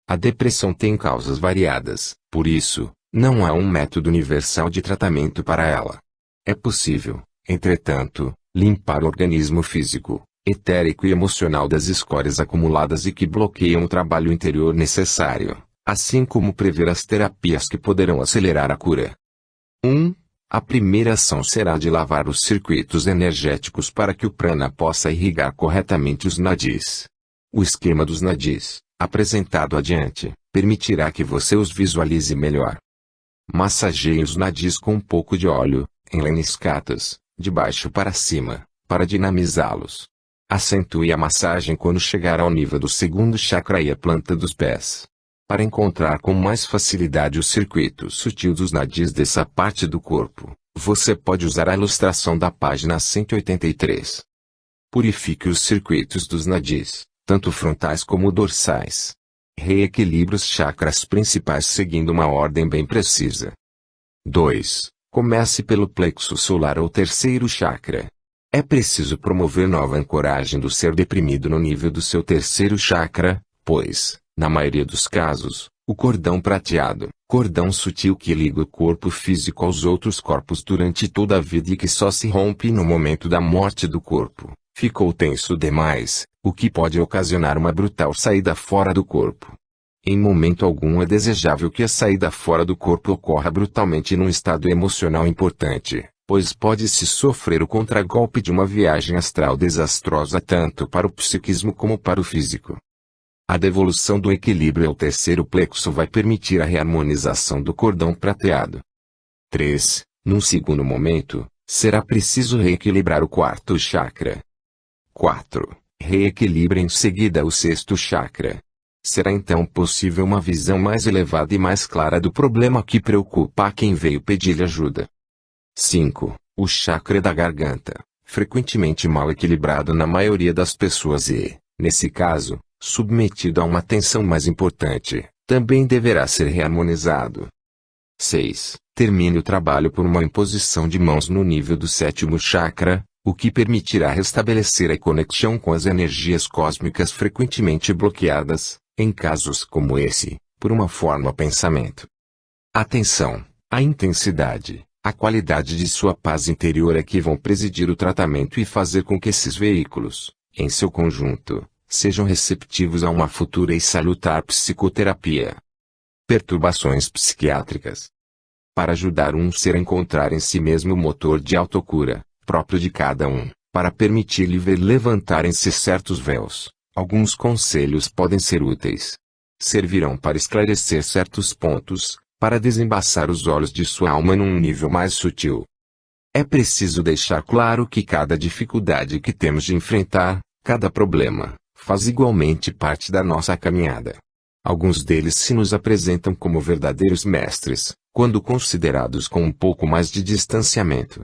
A depressão tem causas variadas, por isso, não há um método universal de tratamento para ela. É possível, entretanto, limpar o organismo físico, etérico e emocional das escórias acumuladas e que bloqueiam o trabalho interior necessário, assim como prever as terapias que poderão acelerar a cura. 1. A primeira ação será de lavar os circuitos energéticos para que o prana possa irrigar corretamente os nadis. O esquema dos nadis, apresentado adiante, permitirá que você os visualize melhor. Massageie os nadis com um pouco de óleo, em lemniscatas, de baixo para cima, para dinamizá-los. Acentue a massagem quando chegar ao nível do segundo chakra e a planta dos pés. Para encontrar com mais facilidade o circuito sutil dos nadis dessa parte do corpo, você pode usar a ilustração da página 183. Purifique os circuitos dos nadis, tanto frontais como dorsais. Reequilibre os chakras principais seguindo uma ordem bem precisa. 2. Comece pelo plexo solar ou terceiro chakra. É preciso promover nova ancoragem do ser deprimido no nível do seu terceiro chakra, pois, na maioria dos casos, o cordão prateado, cordão sutil que liga o corpo físico aos outros corpos durante toda a vida e que só se rompe no momento da morte do corpo, ficou tenso demais, o que pode ocasionar uma brutal saída fora do corpo. Em momento algum é desejável que a saída fora do corpo ocorra brutalmente num estado emocional importante, pois pode-se sofrer o contragolpe de uma viagem astral desastrosa tanto para o psiquismo como para o físico. A devolução do equilíbrio ao terceiro plexo vai permitir a reharmonização do cordão prateado. 3. Num segundo momento, será preciso reequilibrar o quarto chakra. 4. Reequilibre em seguida o sexto chakra. Será então possível uma visão mais elevada e mais clara do problema que preocupa a quem veio pedir ajuda. 5. O chakra da garganta, frequentemente mal equilibrado na maioria das pessoas e, nesse caso, submetido a uma tensão mais importante, também deverá ser reharmonizado. 6. Termine o trabalho por uma imposição de mãos no nível do sétimo chakra, o que permitirá restabelecer a conexão com as energias cósmicas frequentemente bloqueadas, em casos como esse, por uma forma pensamento. Atenção! A intensidade, a qualidade de sua paz interior é que vão presidir o tratamento e fazer com que esses veículos, em seu conjunto, sejam receptivos a uma futura e salutar psicoterapia. Perturbações psiquiátricas. Para ajudar um ser a encontrar em si mesmo o motor de autocura, próprio de cada um, para permitir-lhe ver levantarem-se certos véus, alguns conselhos podem ser úteis. Servirão para esclarecer certos pontos, para desembaçar os olhos de sua alma num nível mais sutil. É preciso deixar claro que cada dificuldade que temos de enfrentar, cada problema, faz igualmente parte da nossa caminhada. Alguns deles se nos apresentam como verdadeiros mestres, quando considerados com um pouco mais de distanciamento.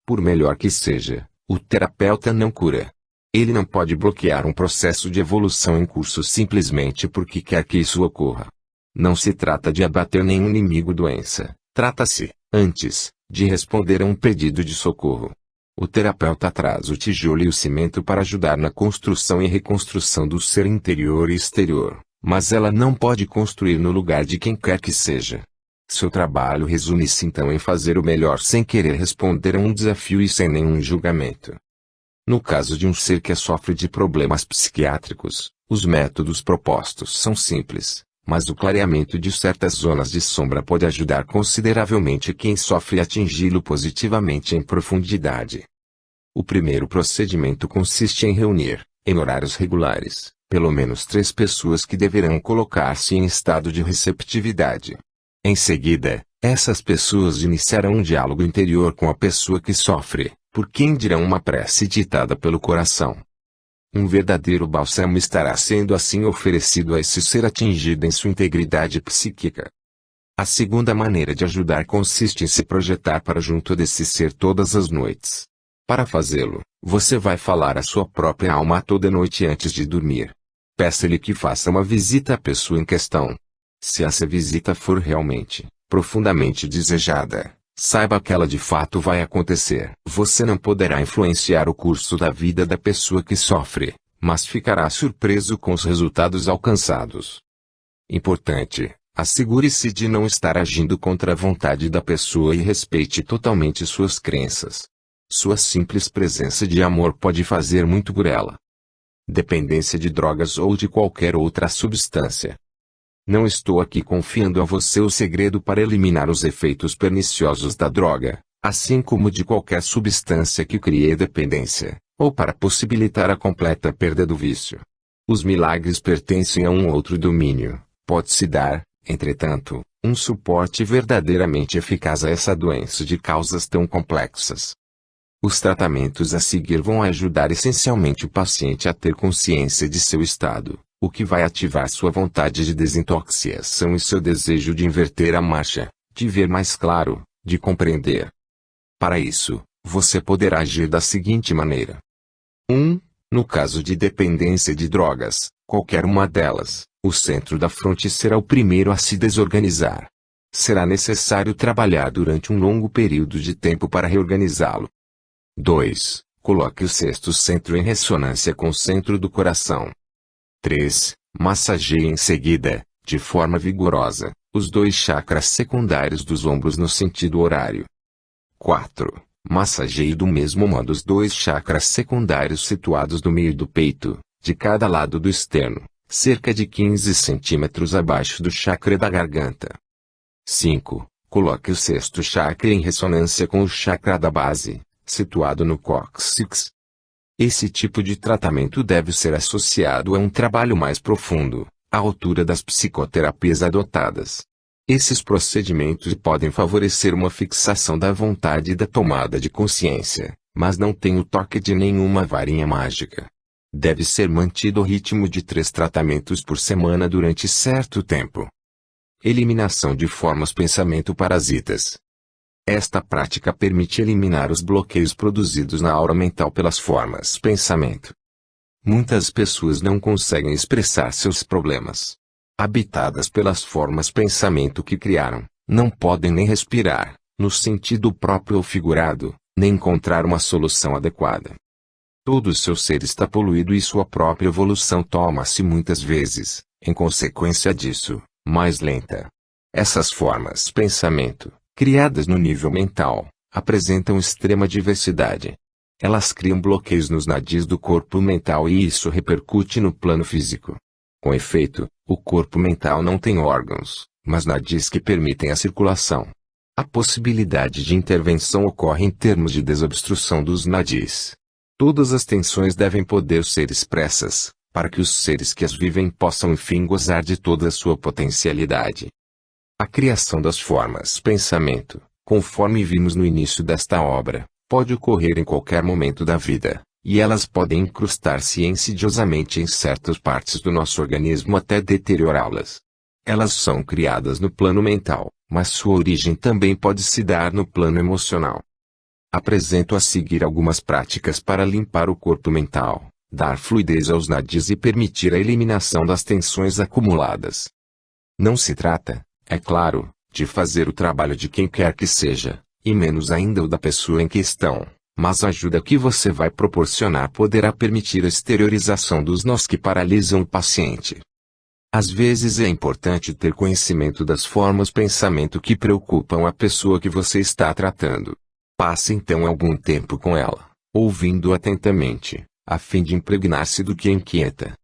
Por melhor que seja, o terapeuta não cura. Ele não pode bloquear um processo de evolução em curso simplesmente porque quer que isso ocorra. Não se trata de abater nenhum inimigo-doença, trata-se, antes, de responder a um pedido de socorro. O terapeuta traz o tijolo e o cimento para ajudar na construção e reconstrução do ser interior e exterior, mas ela não pode construir no lugar de quem quer que seja. Seu trabalho resume-se então em fazer o melhor sem querer responder a um desafio e sem nenhum julgamento. No caso de um ser que sofre de problemas psiquiátricos, os métodos propostos são simples, mas o clareamento de certas zonas de sombra pode ajudar consideravelmente quem sofre a atingi-lo positivamente em profundidade. O primeiro procedimento consiste em reunir, em horários regulares, pelo menos 3 pessoas que deverão colocar-se em estado de receptividade. Em seguida, Essas pessoas iniciarão um diálogo interior com a pessoa que sofre, por quem dirão uma prece ditada pelo coração. Um verdadeiro bálsamo estará sendo assim oferecido a esse ser atingido em sua integridade psíquica. A segunda maneira de ajudar consiste em se projetar para junto desse ser todas as noites. Para fazê-lo, você vai falar à sua própria alma toda noite antes de dormir. Peça-lhe que faça uma visita à pessoa em questão. Se essa visita for realmente, profundamente desejada, saiba que ela de fato vai acontecer. Você não poderá influenciar o curso da vida da pessoa que sofre, mas ficará surpreso com os resultados alcançados. Importante, assegure-se de não estar agindo contra a vontade da pessoa e respeite totalmente suas crenças. Sua simples presença de amor pode fazer muito por ela. Dependência de drogas ou de qualquer outra substância. Não estou aqui confiando a você o segredo para eliminar os efeitos perniciosos da droga, assim como de qualquer substância que crie dependência, ou para possibilitar a completa perda do vício. Os milagres pertencem a um outro domínio. Pode-se dar, entretanto, um suporte verdadeiramente eficaz a essa doença de causas tão complexas. Os tratamentos a seguir vão ajudar essencialmente o paciente a ter consciência de seu estado, o que vai ativar sua vontade de desintoxicação e seu desejo de inverter a marcha, de ver mais claro, de compreender. Para isso, você poderá agir da seguinte maneira. 1. No caso de dependência de drogas, qualquer uma delas, o centro da fronte será o primeiro a se desorganizar. Será necessário trabalhar durante um longo período de tempo para reorganizá-lo. 2. Coloque o sexto centro em ressonância com o centro do coração. 3. Massageie em seguida, de forma vigorosa, os 2 chakras secundários dos ombros no sentido horário. 4. Massageie do mesmo modo os 2 chakras secundários situados no meio do peito, de cada lado do externo, cerca de 15 centímetros abaixo do chakra da garganta. 5. Coloque o sexto chakra em ressonância com o chakra da base, situado no cóccix. Esse tipo de tratamento deve ser associado a um trabalho mais profundo, à altura das psicoterapias adotadas. Esses procedimentos podem favorecer uma fixação da vontade e da tomada de consciência, mas não têm o toque de nenhuma varinha mágica. Deve ser mantido o ritmo de 3 tratamentos por semana durante certo tempo. Eliminação de formas pensamento parasitas. Esta prática permite eliminar os bloqueios produzidos na aura mental pelas formas pensamento. Muitas pessoas não conseguem expressar seus problemas. Habitadas pelas formas pensamento que criaram, não podem nem respirar, no sentido próprio ou figurado, nem encontrar uma solução adequada. Todo o seu ser está poluído e sua própria evolução toma-se muitas vezes, em consequência disso, mais lenta. Essas formas pensamento, criadas no nível mental, apresentam extrema diversidade. Elas criam bloqueios nos nadis do corpo mental e isso repercute no plano físico. Com efeito, o corpo mental não tem órgãos, mas nadis que permitem a circulação. A possibilidade de intervenção ocorre em termos de desobstrução dos nadis. Todas as tensões devem poder ser expressas, para que os seres que as vivem possam enfim gozar de toda a sua potencialidade. A criação das formas pensamento, conforme vimos no início desta obra, pode ocorrer em qualquer momento da vida, e elas podem incrustar-se insidiosamente em certas partes do nosso organismo até deteriorá-las. Elas são criadas no plano mental, mas sua origem também pode se dar no plano emocional. Apresento a seguir algumas práticas para limpar o corpo mental, dar fluidez aos nadis e permitir a eliminação das tensões acumuladas. Não se trata, é claro, de fazer o trabalho de quem quer que seja, e menos ainda o da pessoa em questão, mas a ajuda que você vai proporcionar poderá permitir a exteriorização dos nós que paralisam o paciente. Às vezes é importante ter conhecimento das formas pensamento que preocupam a pessoa que você está tratando. Passe então algum tempo com ela, ouvindo atentamente, a fim de impregnar-se do que a inquieta.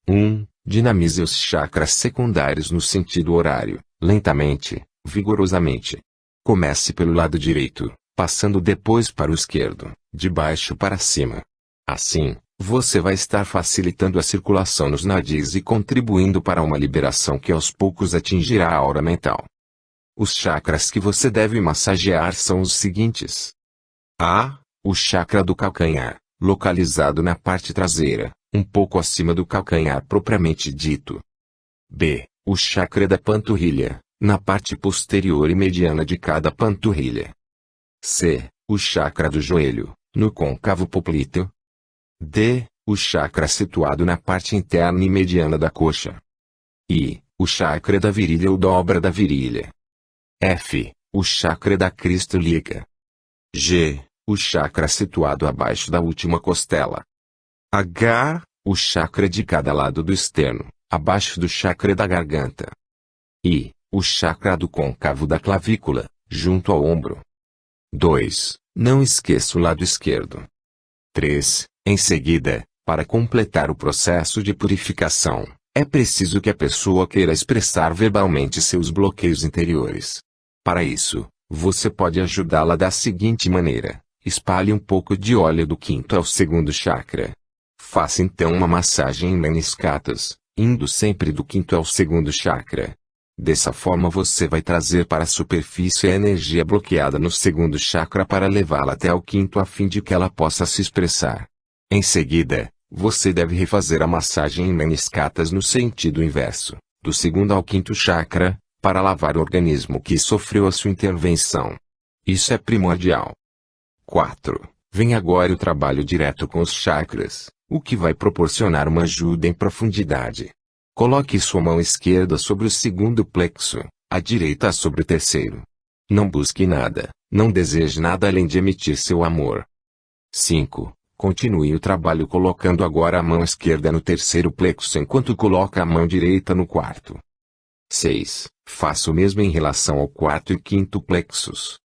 1. Dinamize os chakras secundários no sentido horário, lentamente, vigorosamente. Comece pelo lado direito, passando depois para o esquerdo, de baixo para cima. Assim, você vai estar facilitando a circulação nos nadis e contribuindo para uma liberação que aos poucos atingirá a aura mental. Os chakras que você deve massagear são os seguintes. A. O chakra do calcanhar, localizado na parte traseira, um pouco acima do calcanhar propriamente dito. B. O chakra da panturrilha, na parte posterior e mediana de cada panturrilha. C. O chakra do joelho, no côncavo poplíteo. D. O chakra situado na parte interna e mediana da coxa. I. O chakra da virilha ou dobra da virilha. F. O chakra da crista ilíaca. G. O chakra situado abaixo da última costela. H. O chakra de cada lado do externo, abaixo do chakra da garganta. I. O chakra do côncavo da clavícula, junto ao ombro. 2. Não esqueça o lado esquerdo. 3. Em seguida, para completar o processo de purificação, é preciso que a pessoa queira expressar verbalmente seus bloqueios interiores. Para isso, você pode ajudá-la da seguinte maneira: espalhe um pouco de óleo do quinto ao segundo chakra. Faça então uma massagem em meniscatas, indo sempre do quinto ao segundo chakra. Dessa forma você vai trazer para a superfície a energia bloqueada no segundo chakra para levá-la até ao quinto a fim de que ela possa se expressar. Em seguida, você deve refazer a massagem em meniscatas no sentido inverso, do segundo ao quinto chakra, para lavar o organismo que sofreu a sua intervenção. Isso é primordial. 4. Vem agora o trabalho direto com os chakras, o que vai proporcionar uma ajuda em profundidade. Coloque sua mão esquerda sobre o segundo plexo, a direita sobre o terceiro. Não busque nada, não deseje nada além de emitir seu amor. 5. Continue o trabalho colocando agora a mão esquerda no terceiro plexo enquanto coloca a mão direita no quarto. 6. Faça o mesmo em relação ao quarto e quinto plexos.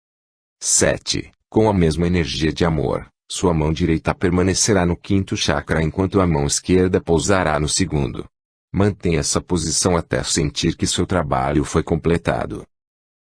7. Com a mesma energia de amor, sua mão direita permanecerá no quinto chakra enquanto a mão esquerda pousará no segundo. Mantenha essa posição até sentir que seu trabalho foi completado.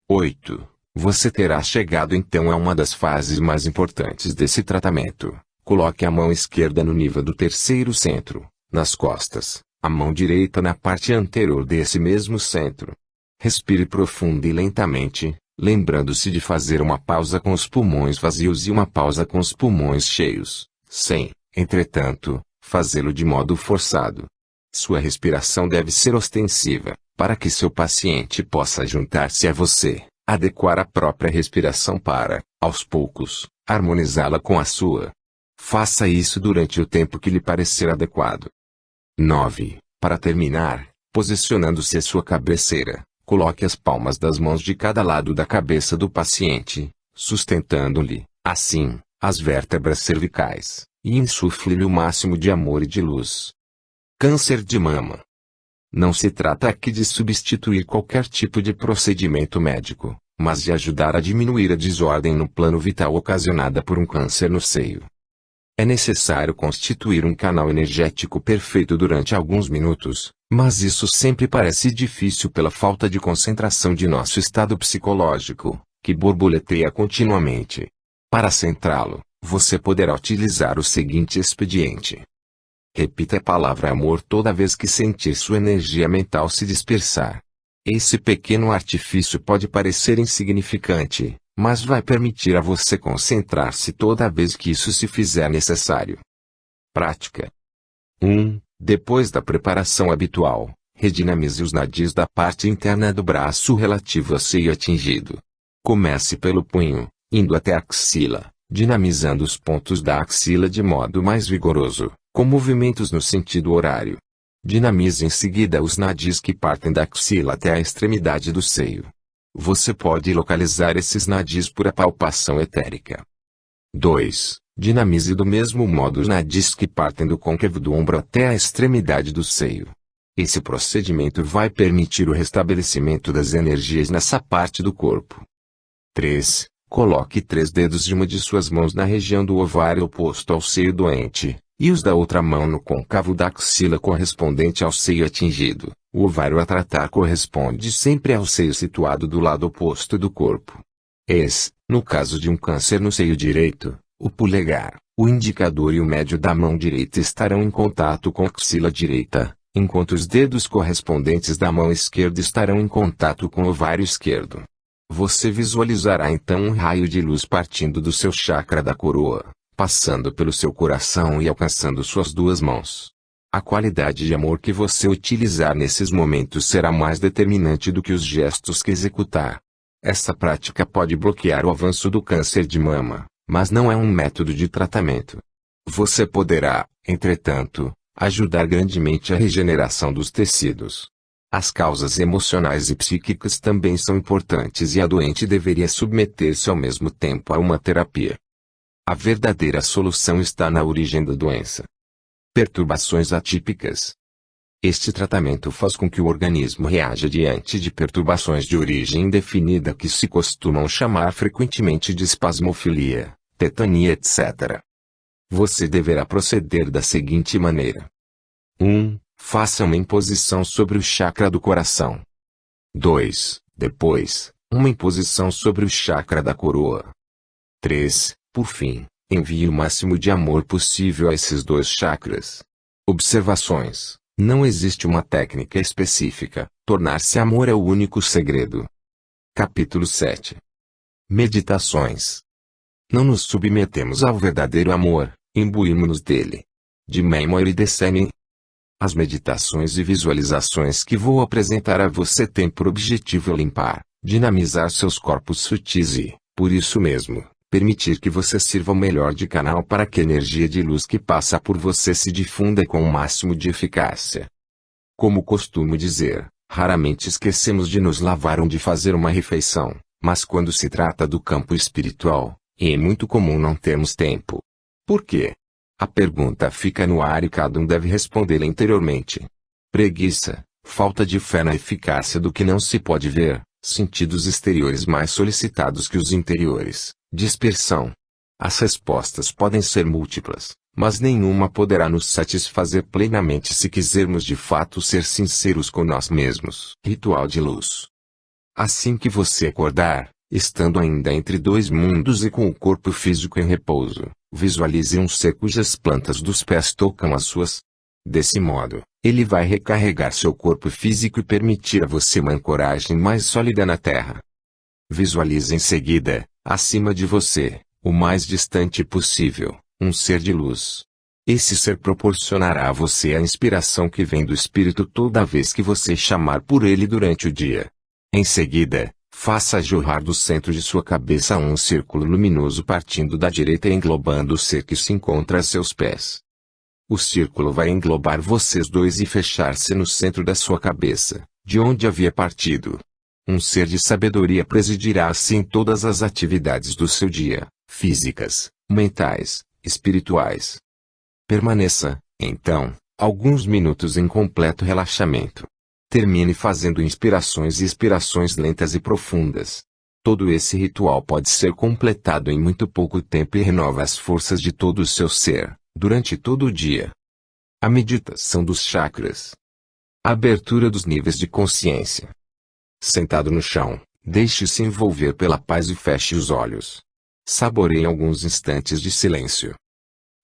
8. Você terá chegado então a uma das fases mais importantes desse tratamento. Coloque a mão esquerda no nível do terceiro centro, nas costas, a mão direita na parte anterior desse mesmo centro. Respire profundo e lentamente, lembrando-se de fazer uma pausa com os pulmões vazios e uma pausa com os pulmões cheios, sem, entretanto, fazê-lo de modo forçado. Sua respiração deve ser ostensiva, para que seu paciente possa juntar-se a você, adequar a própria respiração para, aos poucos, harmonizá-la com a sua. Faça isso durante o tempo que lhe parecer adequado. 9. Para terminar, posicionando-se à sua cabeceira, coloque as palmas das mãos de cada lado da cabeça do paciente, sustentando-lhe, assim, as vértebras cervicais, e insufle-lhe o máximo de amor e de luz. Câncer de mama. Não se trata aqui de substituir qualquer tipo de procedimento médico, mas de ajudar a diminuir a desordem no plano vital ocasionada por um câncer no seio. É necessário constituir um canal energético perfeito durante alguns minutos, mas isso sempre parece difícil pela falta de concentração de nosso estado psicológico, que borboleteia continuamente. Para centrá-lo, você poderá utilizar o seguinte expediente. Repita a palavra amor toda vez que sentir sua energia mental se dispersar. Esse pequeno artifício pode parecer insignificante, mas vai permitir a você concentrar-se toda vez que isso se fizer necessário. Prática. 1. Depois da preparação habitual, redinamize os nadis da parte interna do braço relativo a seio atingido. Comece pelo punho, indo até a axila, dinamizando os pontos da axila de modo mais vigoroso, com movimentos no sentido horário. Dinamize em seguida os nadis que partem da axila até a extremidade do seio. Você pode localizar esses nadis por apalpação etérica. 2. Dinamize do mesmo modo os nadis que partem do côncavo do ombro até a extremidade do seio. Esse procedimento vai permitir o restabelecimento das energias nessa parte do corpo. 3. Coloque 3 dedos de uma de suas mãos na região do ovário oposto ao seio doente, e os da outra mão no côncavo da axila correspondente ao seio atingido. O ovário a tratar corresponde sempre ao seio situado do lado oposto do corpo. No caso de um câncer no seio direito, o polegar, o indicador e o médio da mão direita estarão em contato com a axila direita, enquanto os dedos correspondentes da mão esquerda estarão em contato com o ovário esquerdo. Você visualizará então um raio de luz partindo do seu chakra da coroa, passando pelo seu coração e alcançando suas duas mãos. A qualidade de amor que você utilizar nesses momentos será mais determinante do que os gestos que executar. Essa prática pode bloquear o avanço do câncer de mama, mas não é um método de tratamento. Você poderá, entretanto, ajudar grandemente a regeneração dos tecidos. As causas emocionais e psíquicas também são importantes e a doente deveria submeter-se ao mesmo tempo a uma terapia. A verdadeira solução está na origem da doença. Perturbações atípicas. Este tratamento faz com que o organismo reaja diante de perturbações de origem indefinida que se costumam chamar frequentemente de espasmofilia, tetania, etc. Você deverá proceder da seguinte maneira. 1. Faça uma imposição sobre o chakra do coração. 2. Depois, uma imposição sobre o chakra da coroa. 3. Por fim, envie o máximo de amor possível a esses dois chakras. Observações. Não existe uma técnica específica, tornar-se amor é o único segredo. Capítulo 7. Meditações. Não nos submetemos ao verdadeiro amor, imbuímos-nos dele. De Memory Descending. As meditações e visualizações que vou apresentar a você têm por objetivo limpar, dinamizar seus corpos sutis e, por isso mesmo, permitir que você sirva o melhor de canal para que a energia de luz que passa por você se difunda com o máximo de eficácia. Como costumo dizer, raramente esquecemos de nos lavar ou de fazer uma refeição, mas quando se trata do campo espiritual, é muito comum não termos tempo. Por quê? A pergunta fica no ar e cada um deve respondê-la interiormente. Preguiça, falta de fé na eficácia do que não se pode ver, sentidos exteriores mais solicitados que os interiores, dispersão. As respostas podem ser múltiplas, mas nenhuma poderá nos satisfazer plenamente se quisermos de fato ser sinceros com nós mesmos. Ritual de luz. Assim que você acordar, estando ainda entre dois mundos e com o corpo físico em repouso, visualize um ser cujas plantas dos pés tocam as suas. Desse modo, ele vai recarregar seu corpo físico e permitir a você uma ancoragem mais sólida na terra. Visualize em seguida, acima de você, o mais distante possível, um ser de luz. Esse ser proporcionará a você a inspiração que vem do Espírito toda vez que você chamar por ele durante o dia. Em seguida, faça jorrar do centro de sua cabeça um círculo luminoso partindo da direita e englobando o ser que se encontra a seus pés. O círculo vai englobar vocês dois e fechar-se no centro da sua cabeça, de onde havia partido. Um ser de sabedoria presidirá assim todas as atividades do seu dia, físicas, mentais, espirituais. Permaneça, então, alguns minutos em completo relaxamento. Termine fazendo inspirações e expirações lentas e profundas. Todo esse ritual pode ser completado em muito pouco tempo e renova as forças de todo o seu ser, durante todo o dia. A meditação dos chakras. A abertura dos níveis de consciência. Sentado no chão, deixe-se envolver pela paz e feche os olhos. Saboreie alguns instantes de silêncio.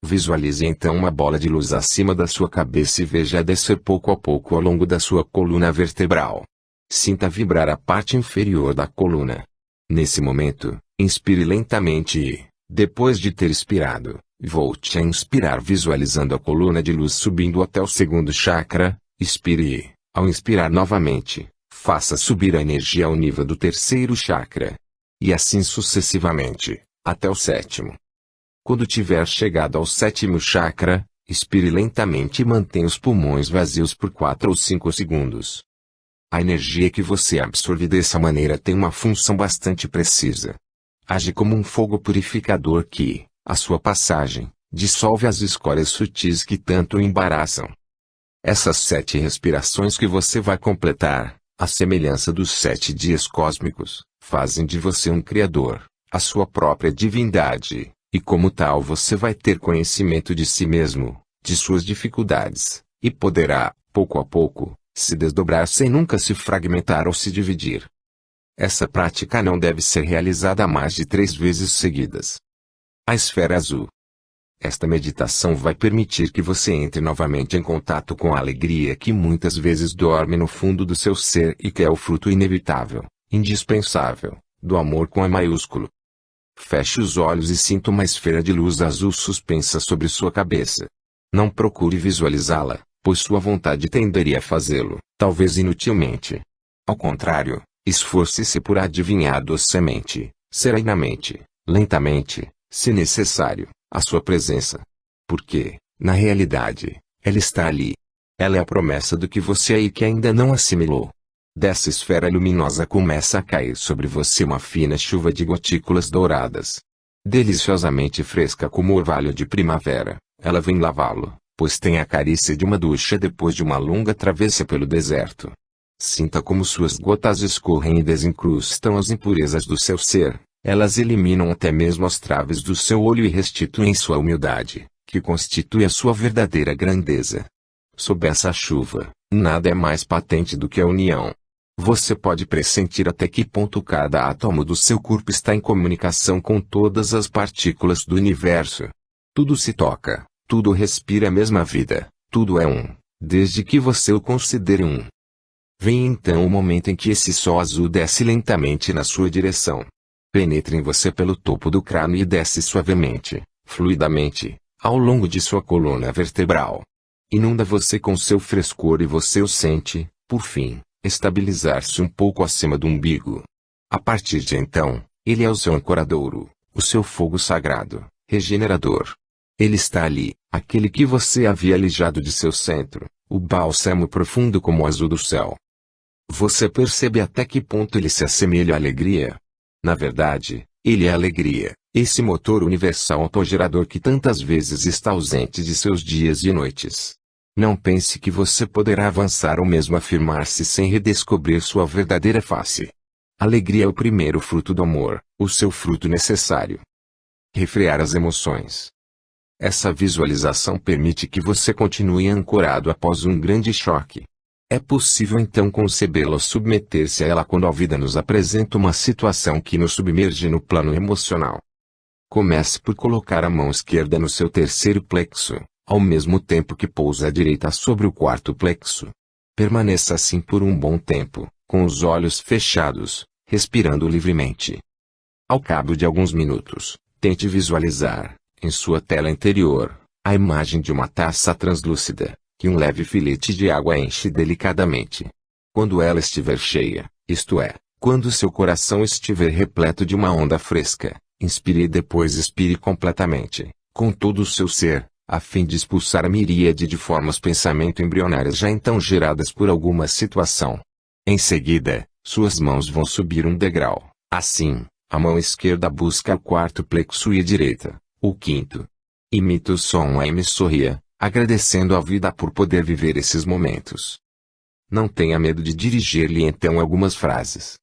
Visualize então uma bola de luz acima da sua cabeça e veja-a descer pouco a pouco ao longo da sua coluna vertebral. Sinta vibrar a parte inferior da coluna. Nesse momento, inspire lentamente e, depois de ter expirado, volte a inspirar visualizando a coluna de luz subindo até o segundo chakra. Expire e, ao inspirar novamente, faça subir a energia ao nível do terceiro chakra. E assim sucessivamente, até o sétimo. Quando tiver chegado ao sétimo chakra, expire lentamente e mantenha os pulmões vazios por 4 ou 5 segundos. A energia que você absorve dessa maneira tem uma função bastante precisa. Age como um fogo purificador que, à sua passagem, dissolve as escórias sutis que tanto o embaraçam. Essas 7 respirações que você vai completar, à semelhança dos 7 dias cósmicos, fazem de você um criador, a sua própria divindade. E como tal você vai ter conhecimento de si mesmo, de suas dificuldades, e poderá, pouco a pouco, se desdobrar sem nunca se fragmentar ou se dividir. Essa prática não deve ser realizada mais de 3 vezes seguidas. A esfera azul. Esta meditação vai permitir que você entre novamente em contato com a alegria que muitas vezes dorme no fundo do seu ser e que é o fruto inevitável, indispensável, do amor com A maiúsculo. Feche os olhos e sinta uma esfera de luz azul suspensa sobre sua cabeça. Não procure visualizá-la, pois sua vontade tenderia a fazê-lo, talvez inutilmente. Ao contrário, esforce-se por adivinhar docemente, serenamente, lentamente, se necessário, a sua presença. Porque, na realidade, ela está ali. Ela é a promessa do que você é e que ainda não assimilou. Dessa esfera luminosa começa a cair sobre você uma fina chuva de gotículas douradas. Deliciosamente fresca como orvalho de primavera, ela vem lavá-lo, pois tem a carícia de uma ducha depois de uma longa travessia pelo deserto. Sinta como suas gotas escorrem e desincrustam as impurezas do seu ser. Elas eliminam até mesmo as traves do seu olho e restituem sua humildade, que constitui a sua verdadeira grandeza. Sob essa chuva, nada é mais patente do que a união. Você pode pressentir até que ponto cada átomo do seu corpo está em comunicação com todas as partículas do universo. Tudo se toca, tudo respira a mesma vida, tudo é um, desde que você o considere um. Vem então o momento em que esse sol azul desce lentamente na sua direção. Penetra em você pelo topo do crânio e desce suavemente, fluidamente, ao longo de sua coluna vertebral. Inunda você com seu frescor e você o sente, por fim, estabilizar-se um pouco acima do umbigo. A partir de então, ele é o seu ancoradouro, o seu fogo sagrado, regenerador. Ele está ali, aquele que você havia alijado de seu centro, o bálsamo profundo como o azul do céu. Você percebe até que ponto ele se assemelha à alegria? Na verdade, ele é a alegria, esse motor universal autogerador que tantas vezes está ausente de seus dias e noites. Não pense que você poderá avançar ou mesmo afirmar-se sem redescobrir sua verdadeira face. Alegria é o primeiro fruto do amor, o seu fruto necessário. Refrear as emoções. Essa visualização permite que você continue ancorado após um grande choque. É possível então concebê-la ou submeter-se a ela quando a vida nos apresenta uma situação que nos submerge no plano emocional. Comece por colocar a mão esquerda no seu terceiro plexo, ao mesmo tempo que pousa a direita sobre o quarto plexo. Permaneça assim por um bom tempo, com os olhos fechados, respirando livremente. Ao cabo de alguns minutos, tente visualizar, em sua tela interior, a imagem de uma taça translúcida, que um leve filete de água enche delicadamente. Quando ela estiver cheia, isto é, quando seu coração estiver repleto de uma onda fresca, inspire e depois expire completamente, com todo o seu ser, a fim de expulsar a miríade de formas pensamento embrionárias já então geradas por alguma situação. Em seguida, suas mãos vão subir um degrau. Assim, a mão esquerda busca o quarto plexo e a direita, o quinto. Imita o som e me sorria, agradecendo a vida por poder viver esses momentos. Não tenha medo de dirigir-lhe então algumas frases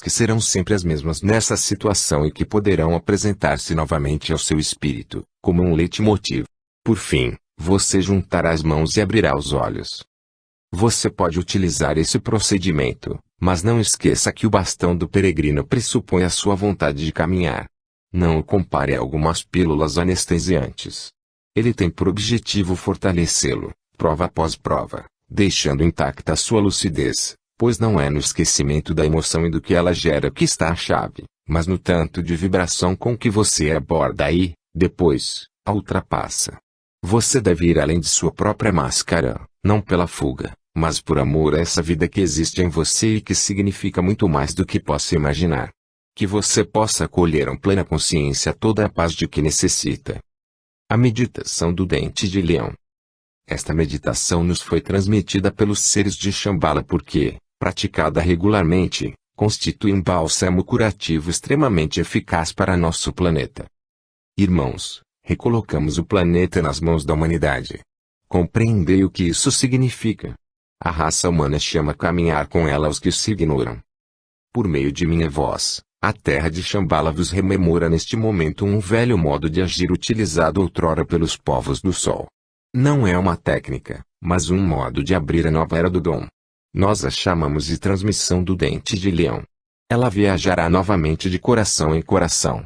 que serão sempre as mesmas nessa situação e que poderão apresentar-se novamente ao seu espírito, como um leitmotiv. Por fim, você juntará as mãos e abrirá os olhos. Você pode utilizar esse procedimento, mas não esqueça que o bastão do peregrino pressupõe a sua vontade de caminhar. Não o compare a algumas pílulas anestesiantes. Ele tem por objetivo fortalecê-lo, prova após prova, deixando intacta a sua lucidez, pois não é no esquecimento da emoção e do que ela gera que está a chave, mas no tanto de vibração com que você aborda e, depois, a ultrapassa. Você deve ir além de sua própria máscara, não pela fuga, mas por amor a essa vida que existe em você e que significa muito mais do que possa imaginar. Que você possa colher em plena consciência toda a paz de que necessita. A meditação do dente de leão. Esta meditação nos foi transmitida pelos seres de Shambhala porque, praticada regularmente, constitui um bálsamo curativo extremamente eficaz para nosso planeta. Irmãos, recolocamos o planeta nas mãos da humanidade. Compreendei o que isso significa. A raça humana chama caminhar com ela os que se ignoram. Por meio de minha voz, a terra de Shambhala vos rememora neste momento um velho modo de agir utilizado outrora pelos povos do Sol. Não é uma técnica, mas um modo de abrir a nova era do dom. Nós a chamamos de transmissão do dente de leão. Ela viajará novamente de coração em coração.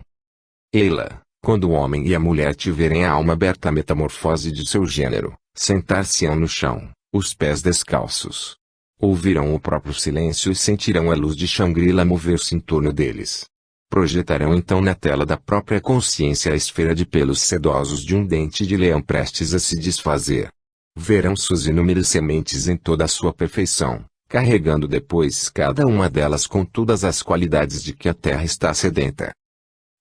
Eila, quando o homem e a mulher tiverem a alma aberta à metamorfose de seu gênero, sentar-se-ão no chão, os pés descalços. Ouvirão o próprio silêncio e sentirão a luz de Shangri-La mover-se em torno deles. Projetarão então na tela da própria consciência a esfera de pelos sedosos de um dente de leão prestes a se desfazer. Verão suas inúmeras sementes em toda a sua perfeição, carregando depois cada uma delas com todas as qualidades de que a terra está sedenta.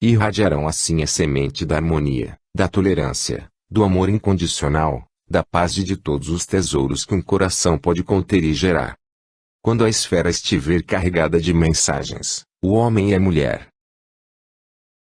Irradiarão assim a semente da harmonia, da tolerância, do amor incondicional, da paz e de todos os tesouros que um coração pode conter e gerar. Quando a esfera estiver carregada de mensagens, o homem e a mulher,